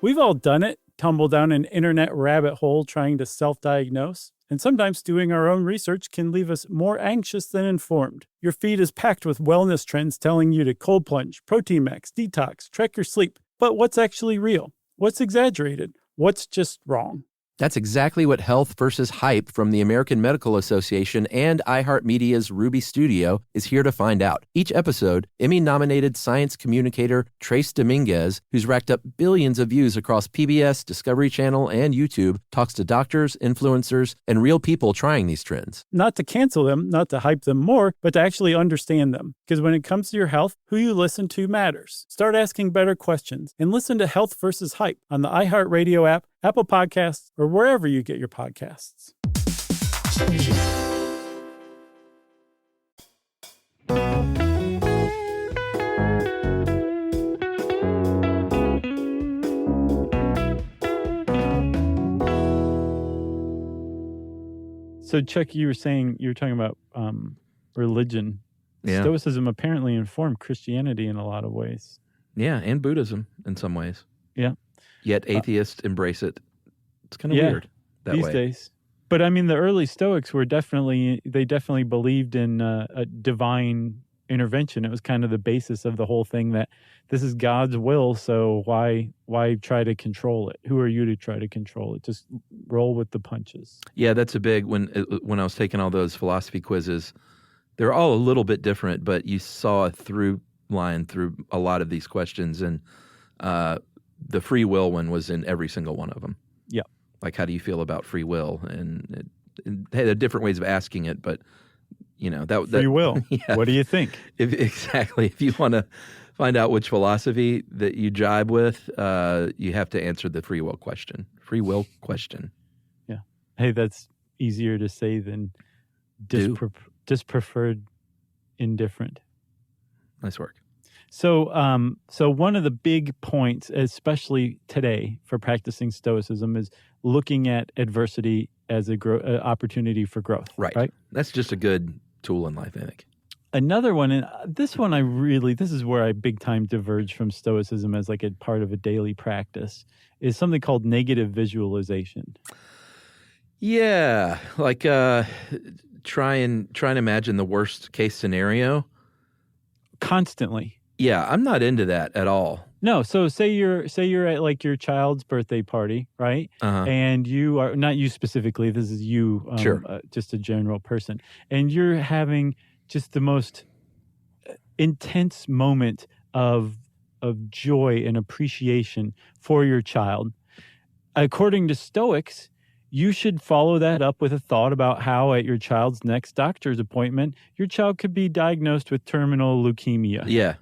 We've all done it. Tumble down an internet rabbit hole trying to self-diagnose. And sometimes doing our own research can leave us more anxious than informed. Your feed is packed with wellness trends telling you to cold plunge, protein max, detox, track your sleep. But what's actually real? What's exaggerated? What's just wrong? That's exactly what Health versus Hype from the American Medical Association and iHeartMedia's Ruby Studio is here to find out. Each episode, Emmy-nominated science communicator Trace Dominguez, who's racked up billions of views across PBS, Discovery Channel, and YouTube, talks to doctors, influencers, and real people trying these trends. Not to cancel them, not to hype them more, but to actually understand them. Because when it comes to your health, who you listen to matters. Start asking better questions and listen to Health versus Hype on the iHeartRadio app, Apple Podcasts, or wherever you get your podcasts. So, Chuck, you were talking about religion. Yeah. Stoicism apparently informed Christianity in a lot of ways. Yeah, and Buddhism in some ways. Yeah. Yet atheists embrace it. It's kind of weird that these way. days. But I mean, the early Stoics definitely believed in a divine intervention. It was kind of the basis of the whole thing that this is God's will, so why try to control it? Who are you to try to control it? Just roll with the punches. Yeah, that's a big, when I was taking all those philosophy quizzes, they're all a little bit different, but you saw a through line through a lot of these questions, and the free will one was in every single one of them. Yeah. Like, how do you feel about free will? And they had different ways of asking it, but that Free will. Yeah. What do you think? Exactly. If you want to find out which philosophy that you jibe with, you have to answer the free will question. Free will question. Yeah. Hey, that's easier to say than preferred indifferent. Nice work. So one of the big points, especially today for practicing Stoicism, is looking at adversity as a opportunity for growth. Right. That's just a good tool in life, I think. Another one, and this is where I big time diverge from Stoicism as like a part of a daily practice, is something called negative visualization. Yeah, like try and imagine the worst case scenario. Constantly. Yeah, I'm not into that at all. No, so say you're at like your child's birthday party, right? Uh-huh. And you are, not you specifically, this is you, Sure. Just a general person, and you're having just the most intense moment of joy and appreciation for your child. According to Stoics, you should follow that up with a thought about how at your child's next doctor's appointment, your child could be diagnosed with terminal leukemia. Yeah.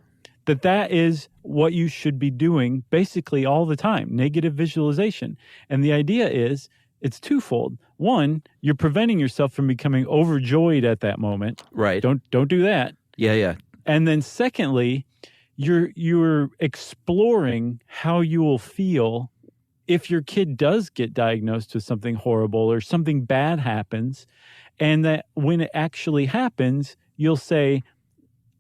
That is what you should be doing basically all the time, negative visualization. And the idea is it's twofold. One, you're preventing yourself from becoming overjoyed at that moment. Right. Don't do that. Yeah. And then secondly, you're exploring how you will feel if your kid does get diagnosed with something horrible or something bad happens, and that when it actually happens, you'll say,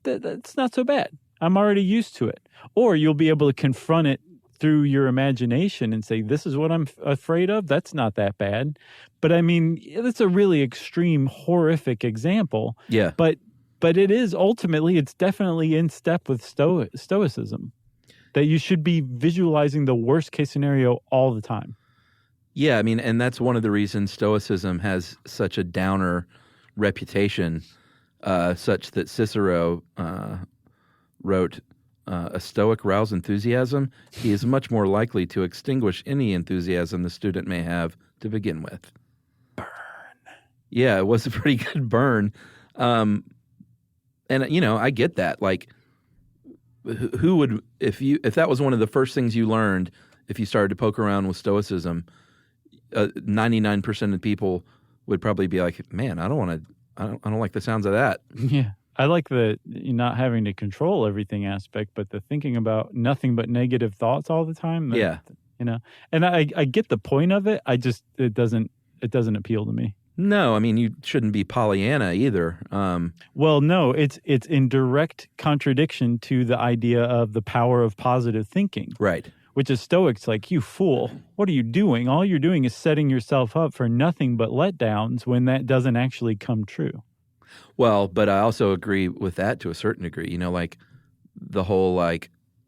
that's not so bad. I'm already used to it. Or you'll be able to confront it through your imagination and say, this is what I'm afraid of. That's not that bad. But I mean, it's a really extreme, horrific example. Yeah. But it is ultimately, it's definitely in step with Stoicism, that you should be visualizing the worst case scenario all the time. Yeah, I mean, and that's one of the reasons Stoicism has such a downer reputation, such that Cicero wrote, a Stoic rouse enthusiasm. He is much more likely to extinguish any enthusiasm the student may have to begin with. Burn. Yeah, it was a pretty good burn. And, I get that. Like, who would, if that was one of the first things you learned, if you started to poke around with Stoicism, 99% of people would probably be like, man, I don't like the sounds of that. Yeah. I like the not having to control everything aspect, but the thinking about nothing but negative thoughts all the time. Yeah. And I get the point of it. It doesn't appeal to me. No, I mean, you shouldn't be Pollyanna either. Well, no, it's in direct contradiction to the idea of the power of positive thinking. Right. Which is Stoics like, you fool, what are you doing? All you're doing is setting yourself up for nothing but letdowns when that doesn't actually come true. Well, but I also agree with that to a certain degree. Like the whole,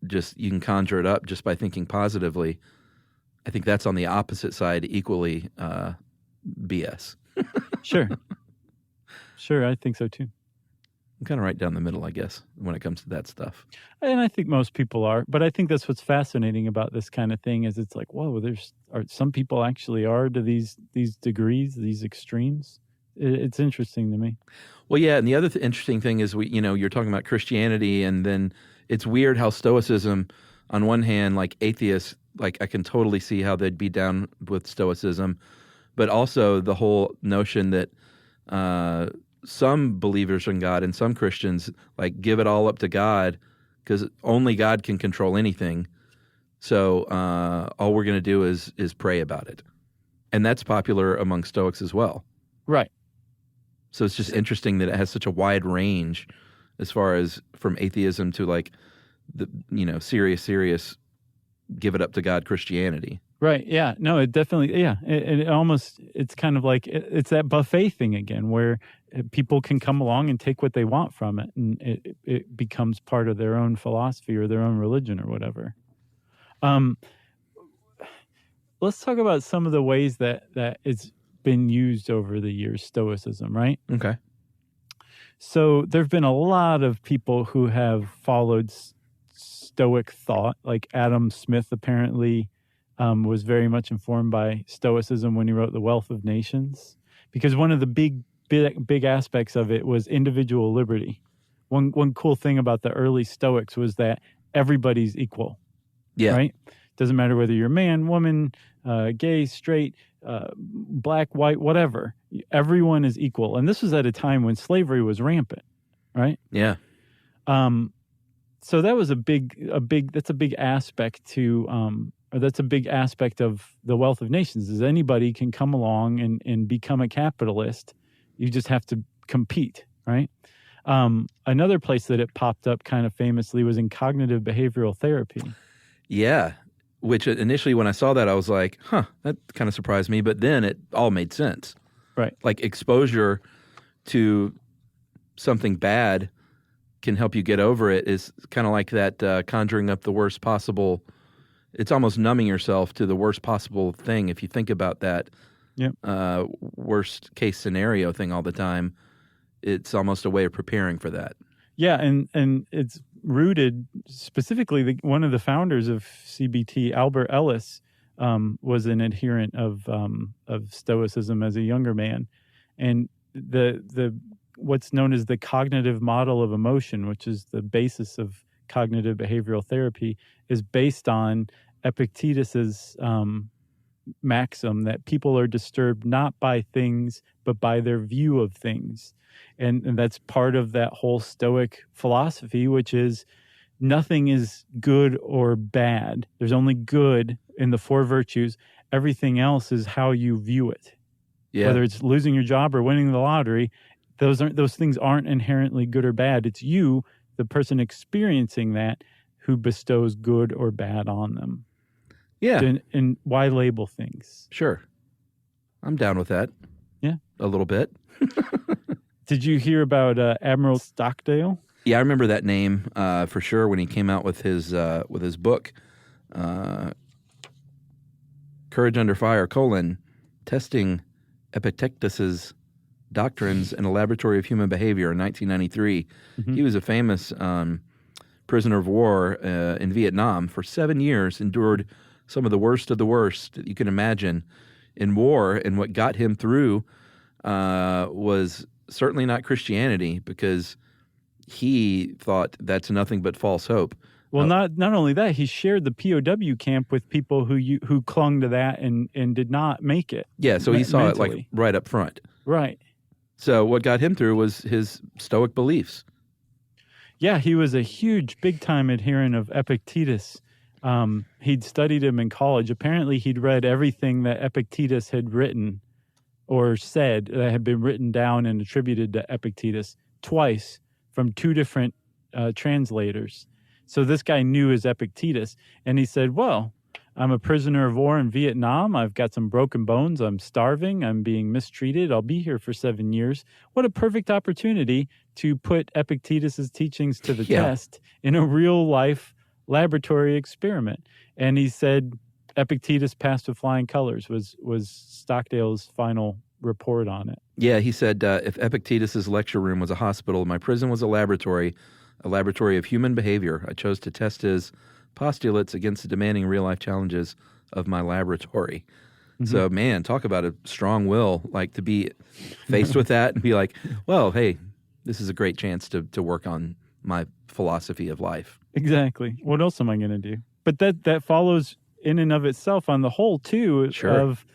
just you can conjure it up just by thinking positively. I think that's on the opposite side equally BS. Sure, I think so too. I'm kind of right down the middle, I guess, when it comes to that stuff. And I think most people are, but I think that's what's fascinating about this kind of thing is it's like, whoa, some people actually are to these degrees, these extremes. It's interesting to me. Well, yeah, and the other interesting thing is you're talking about Christianity, and then it's weird how Stoicism, on one hand, like atheists, like I can totally see how they'd be down with Stoicism, but also the whole notion that some believers in God and some Christians like give it all up to God because only God can control anything. So all we're going to do is pray about it, and that's popular among Stoics as well. Right. So it's just interesting that it has such a wide range as far as from atheism to like the serious give it up to God Christianity. Right. Yeah. No, it definitely. Yeah. It's kind of like it's that buffet thing again, where people can come along and take what they want from it, and it becomes part of their own philosophy or their own religion or whatever. Let's talk about some of the ways that it's been used over the years, Stoicism, right? Okay. So there have been a lot of people who have followed Stoic thought, like Adam Smith apparently was very much informed by Stoicism when he wrote The Wealth of Nations, because one of the big big aspects of it was individual liberty. One cool thing about the early Stoics was that everybody's equal. Yeah. Right? Doesn't matter whether you're man, woman, gay, straight, black, white, whatever. Everyone is equal. And this was at a time when slavery was rampant, right? Yeah. So that was that's a big aspect that's a big aspect of the wealth of nations, is anybody can come along and become a capitalist. You just have to compete, right? Another place that it popped up kind of famously was in cognitive behavioral therapy. Yeah. Which initially when I saw that, I was like, that kind of surprised me. But then it all made sense. Right. Like exposure to something bad can help you get over it is kind of like that conjuring up the worst possible. It's almost numbing yourself to the worst possible thing. If you think about that worst case scenario thing all the time, it's almost a way of preparing for that. Yeah, and it's rooted specifically. One of the founders of CBT, Albert Ellis, was an adherent of Stoicism as a younger man, and the what's known as the cognitive model of emotion, which is the basis of cognitive behavioral therapy, is based on Epictetus's maxim that people are disturbed not by things but by their view of things. And that's part of that whole Stoic philosophy, which is nothing is good or bad. There's only good in the four virtues. Everything else is how you view it. Yeah. Whether it's losing your job or winning the lottery, those things aren't inherently good or bad. It's you, the person experiencing that, who bestows good or bad on them. Yeah. And why label things? Sure. I'm down with that. Yeah. A little bit. Did you hear about Admiral Stockdale? Yeah, I remember that name for sure when he came out with his book, Courage Under Fire, Testing Epictetus's Doctrines in a Laboratory of Human Behavior in 1993. Mm-hmm. He was a famous prisoner of war in Vietnam for 7 years, endured some of the worst that you can imagine in war, and what got him through was certainly not Christianity, because he thought that's nothing but false hope. Well, not only that, he shared the POW camp with people who clung to that and did not make it. Yeah, so he saw mentally. It like right up front. Right. So what got him through was his Stoic beliefs. Yeah, he was a huge, big-time adherent of Epictetus. He'd studied him in college. Apparently, he'd read everything that Epictetus had written or said that had been written down and attributed to Epictetus twice from two different translators. So this guy knew his Epictetus, and he said, well, I'm a prisoner of war in Vietnam. I've got some broken bones. I'm starving. I'm being mistreated. I'll be here for 7 years. What a perfect opportunity to put Epictetus's teachings to the test in a real-life laboratory experiment. And he said Epictetus passed with flying colors was Stockdale's final report on it. Yeah, he said, if Epictetus's lecture room was a hospital, my prison was a laboratory of human behavior. I chose to test his postulates against the demanding real-life challenges of my laboratory. Mm-hmm. So, man, talk about a strong will, like to be faced with that and be like, well, hey, this is a great chance to work on my philosophy of life. Exactly. What else am I going to do? But that follows in and of itself on the whole, too, of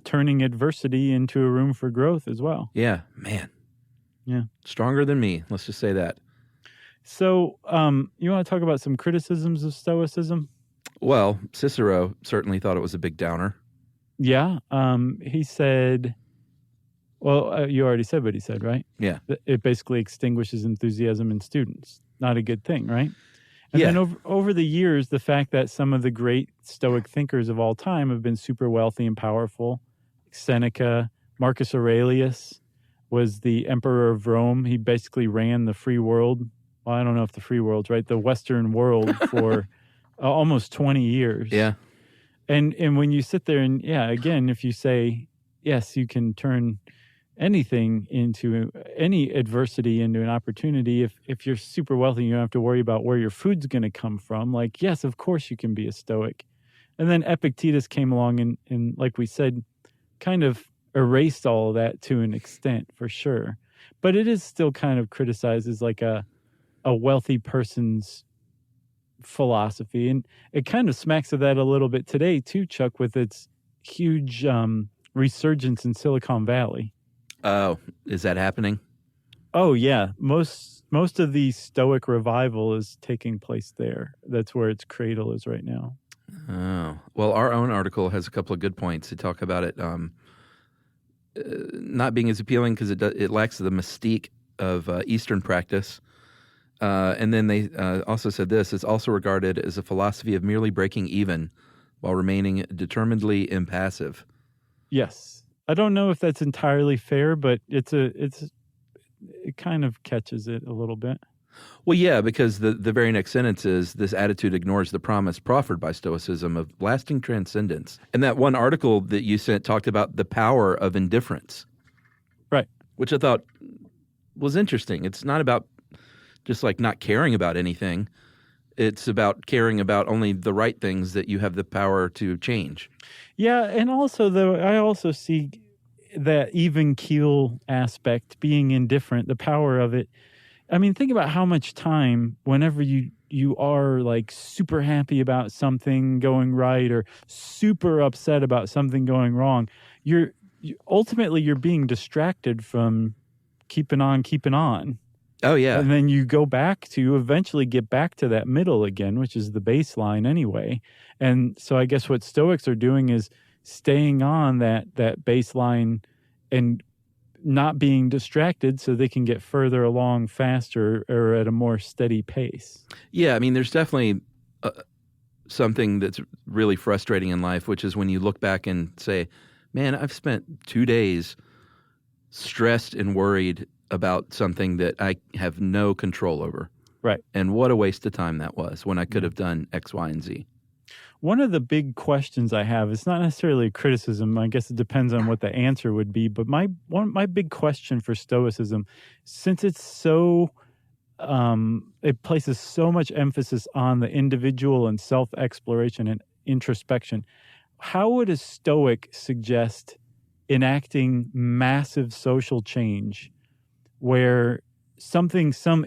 turning adversity into a room for growth as well. Yeah, man. Yeah. Stronger than me. Let's just say that. So you want to talk about some criticisms of Stoicism? Well, Cicero certainly thought it was a big downer. Yeah. He said, well, you already said what he said, right? Yeah. It basically extinguishes enthusiasm in students. Not a good thing, right? And then over the years, the fact that some of the great Stoic thinkers of all time have been super wealthy and powerful. Seneca, Marcus Aurelius was the emperor of Rome. He basically ran the free world. Well, I don't know if the free world's right. The Western world for almost 20 years. Yeah. And when you sit there and, again, if you say, yes, you can turn anything into any adversity into an opportunity. If you're super wealthy, you don't have to worry about where your food's going to come from. Like, yes, of course you can be a Stoic. And then Epictetus came along and like we said, kind of erased all of that to an extent, for sure. But it is still kind of criticized as like a wealthy person's philosophy. And it kind of smacks of that a little bit today too, Chuck, with its huge resurgence in Silicon Valley. Oh, is that happening? Oh, yeah. Most of the Stoic revival is taking place there. That's where its cradle is right now. Oh, well, our own article has a couple of good points. They talk about it not being as appealing because it lacks the mystique of Eastern practice. And then they also said this: it's also regarded as a philosophy of merely breaking even while remaining determinedly impassive. Yes. I don't know if that's entirely fair, but it kind of catches it a little bit. Well, yeah, because the very next sentence is, this attitude ignores the promise proffered by Stoicism of lasting transcendence. And that one article that you sent talked about the power of indifference. Right. Which I thought was interesting. It's not about just like not caring about anything. It's about caring about only the right things that you have the power to change. Yeah, and also, though, I also see that even keel aspect, being indifferent, the power of it. I mean, think about how much time, whenever you are like super happy about something going right or super upset about something going wrong, ultimately you're being distracted from keeping on. Oh, yeah. And then you go back to eventually get back to that middle again, which is the baseline anyway. And so I guess what Stoics are doing is staying on that baseline and not being distracted so they can get further along faster or at a more steady pace. Yeah, I mean, there's definitely something that's really frustrating in life, which is when you look back and say, man, I've spent 2 days stressed and worried about something that I have no control over. Right. And what a waste of time that was when I could have done X, Y, and Z. One of the big questions I have, it's not necessarily a criticism, I guess it depends on what the answer would be, but my big question for Stoicism, since it's so, it places so much emphasis on the individual and self-exploration and introspection, how would a Stoic suggest enacting massive social change where some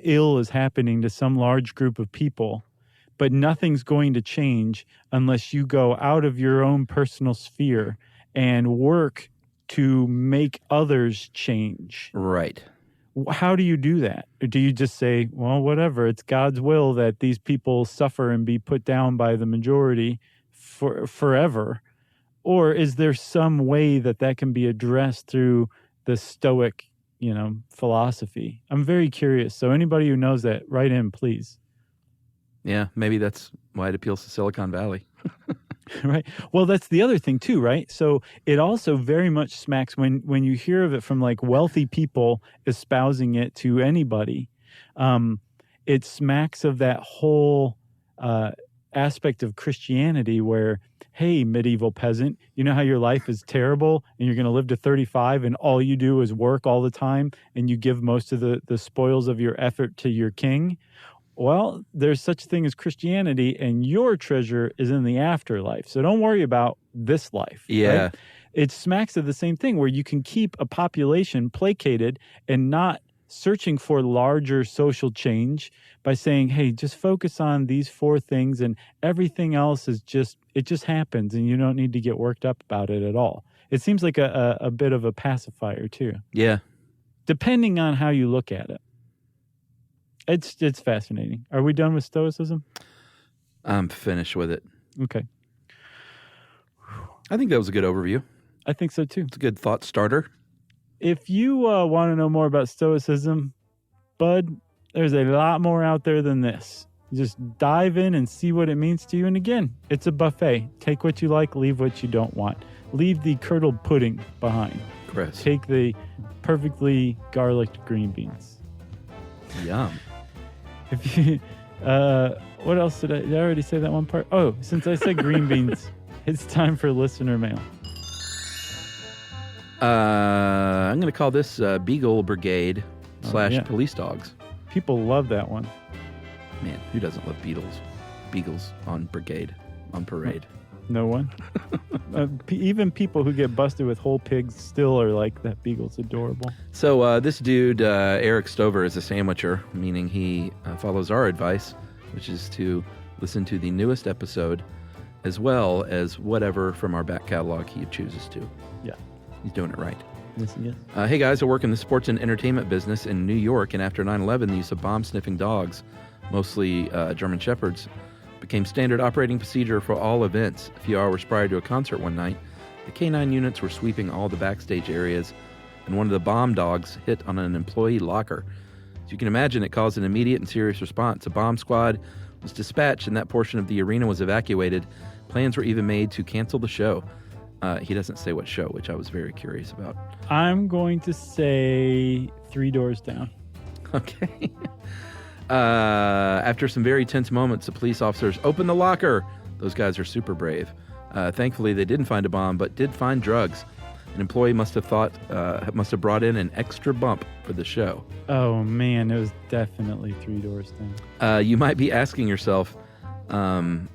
ill is happening to some large group of people, but nothing's going to change unless you go out of your own personal sphere and work to make others change? Right. How do you do that? Or do you just say, well, whatever, it's God's will that these people suffer and be put down by the majority forever? Or is there some way that can be addressed through the Stoic, philosophy? I'm very curious. So anybody who knows that, write in, please. Yeah, maybe that's why it appeals to Silicon Valley. Right. Well, that's the other thing too, right? So it also very much smacks when you hear of it from like wealthy people espousing it to anybody. It smacks of that whole aspect of Christianity where, hey, medieval peasant, you know how your life is terrible and you're going to live to 35 and all you do is work all the time and you give most of the spoils of your effort to your king? Well, there's such a thing as Christianity, and your treasure is in the afterlife. So don't worry about this life. Yeah. Right? It smacks of the same thing where you can keep a population placated and not searching for larger social change by saying, hey, just focus on these 4 things and everything else is just happens and you don't need to get worked up about it at all. It seems like a bit of a pacifier too. Yeah. Depending on how you look at it. It's fascinating. Are we done with Stoicism? I'm finished with it. Okay. I think that was a good overview. I think so too. It's a good thought starter. If you want to know more about Stoicism, bud, there's a lot more out there than this. Just dive in and see what it means to you. And again, it's a buffet. Take what you like, leave what you don't want. Leave the curdled pudding behind. Chris. Take the perfectly garlicked green beans. Yum. If you, what else did I already say that one part? Oh, since I said green beans, it's time for listener mail. I'm going to call this Beagle Brigade / Police Dogs. People love that one. Man, who doesn't love Beagles on brigade, on parade? No one. Even people who get busted with whole pigs still are like, that beagle's adorable. So this dude, Eric Stover, is a sandwicher, meaning he follows our advice, which is to listen to the newest episode as well as whatever from our back catalog he chooses to. Yeah. He's doing it right. Yes, yes. Hey guys, I work in the sports and entertainment business in New York, and after 9/11, the use of bomb-sniffing dogs, mostly German Shepherds, became standard operating procedure for all events. A few hours prior to a concert one night, the K9 units were sweeping all the backstage areas, and one of the bomb dogs hit on an employee locker. As you can imagine, it caused an immediate and serious response. A bomb squad was dispatched, and that portion of the arena was evacuated. Plans were even made to cancel the show. He doesn't say what show, which I was very curious about. I'm going to say 3 Doors Down. Okay. After some very tense moments, the police officers opened the locker. Those guys are super brave. Thankfully, they didn't find a bomb, but did find drugs. An employee must have brought in an extra bump for the show. Oh, man, it was definitely 3 Doors Down. You might be asking yourself, no,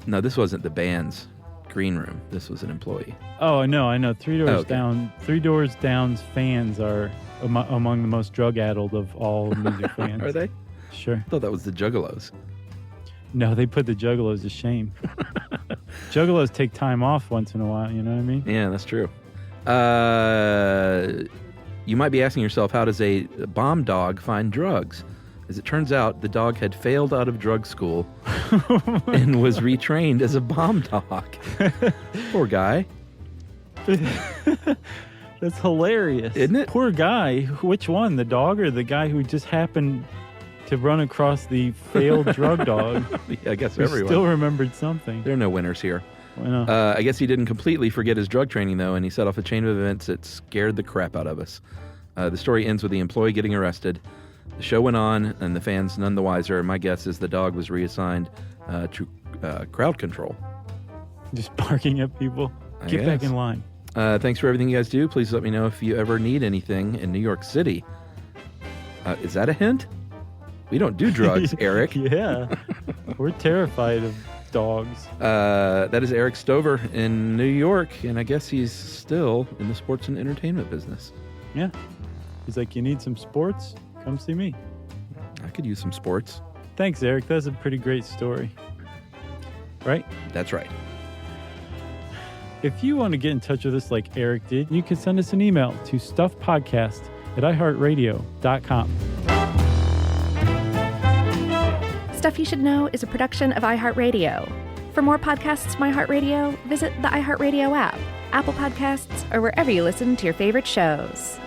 this wasn't the band's green room. This was an employee. Oh, no, I know. 3 Doors Down. 3 Doors Down's fans are among the most drug-addled of all music fans. Are they? Sure. I thought that was the Juggalos. No, they put the Juggalos to shame. Juggalos take time off once in a while, you know what I mean? Yeah, that's true. You might be asking yourself, how does a bomb dog find drugs? As it turns out, the dog had failed out of drug school and was retrained as a bomb dog. Poor guy. That's hilarious. Isn't it? Poor guy. Which one? The dog or the guy who just happened to run across the failed drug dog? I guess who everyone. Still remembered something. There are no winners here. Well, no. I guess he didn't completely forget his drug training, though, and he set off a chain of events that scared the crap out of us. The story ends with the employee getting arrested. The show went on, and the fans none the wiser. My guess is the dog was reassigned to crowd control. Just barking at people. Get back in line. Thanks for everything you guys do. Please let me know if you ever need anything in New York City. Is that a hint? We don't do drugs, Eric. Yeah. We're terrified of dogs. That is Eric Stover in New York, and I guess he's still in the sports and entertainment business. Yeah. He's like, you need some sports? Come see me. I could use some sports. Thanks, Eric. That's a pretty great story. Right? That's right. If you want to get in touch with us like Eric did, you can send us an email to stuffpodcast@iheartradio.com. Stuff You Should Know is a production of iHeartRadio. For more podcasts from iHeartRadio, visit the iHeartRadio app, Apple Podcasts, or wherever you listen to your favorite shows.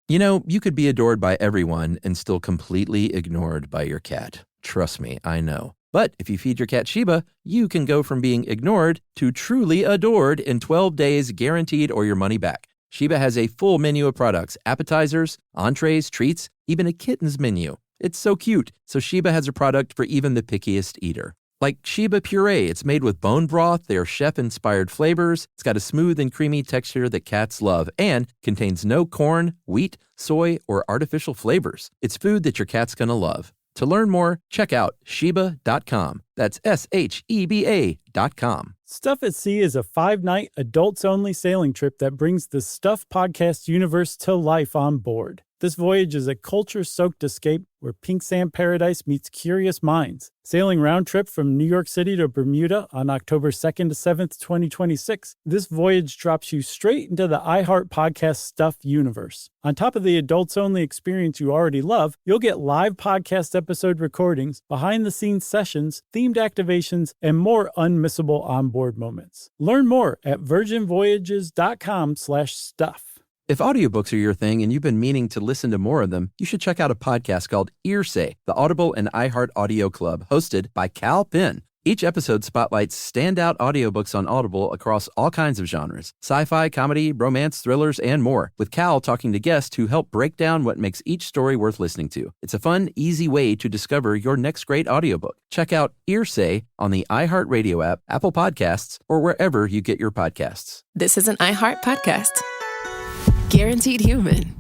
You know, you could be adored by everyone and still completely ignored by your cat. Trust me, I know. But if you feed your cat Sheba, you can go from being ignored to truly adored in 12 days guaranteed or your money back. Sheba has a full menu of products, appetizers, entrees, treats, even a kitten's menu. It's so cute. So Sheba has a product for even the pickiest eater. Like Sheba Puree, it's made with bone broth, their chef-inspired flavors. It's got a smooth and creamy texture that cats love and contains no corn, wheat, soy, or artificial flavors. It's food that your cat's gonna love. To learn more, check out Sheba.com. That's SHEBA.com. Stuff at Sea is a 5-night, adults-only sailing trip that brings the Stuff Podcast universe to life on board. This voyage is a culture-soaked escape where pink sand paradise meets curious minds. Sailing round trip from New York City to Bermuda on October 2nd to 7th, 2026, this voyage drops you straight into the iHeart Podcast Stuff universe. On top of the adults-only experience you already love, you'll get live podcast episode recordings, behind-the-scenes sessions, themed activations, and more unmissable onboard moments. Learn more at virginvoyages.com/stuff. If audiobooks are your thing and you've been meaning to listen to more of them, you should check out a podcast called Earsay, the Audible and iHeart Audio Club, hosted by Cal Penn. Each episode spotlights standout audiobooks on Audible across all kinds of genres: sci-fi, comedy, romance, thrillers, and more, with Cal talking to guests who help break down what makes each story worth listening to. It's a fun, easy way to discover your next great audiobook. Check out Earsay on the iHeartRadio app, Apple Podcasts, or wherever you get your podcasts. This is an iHeart podcast. Guaranteed human.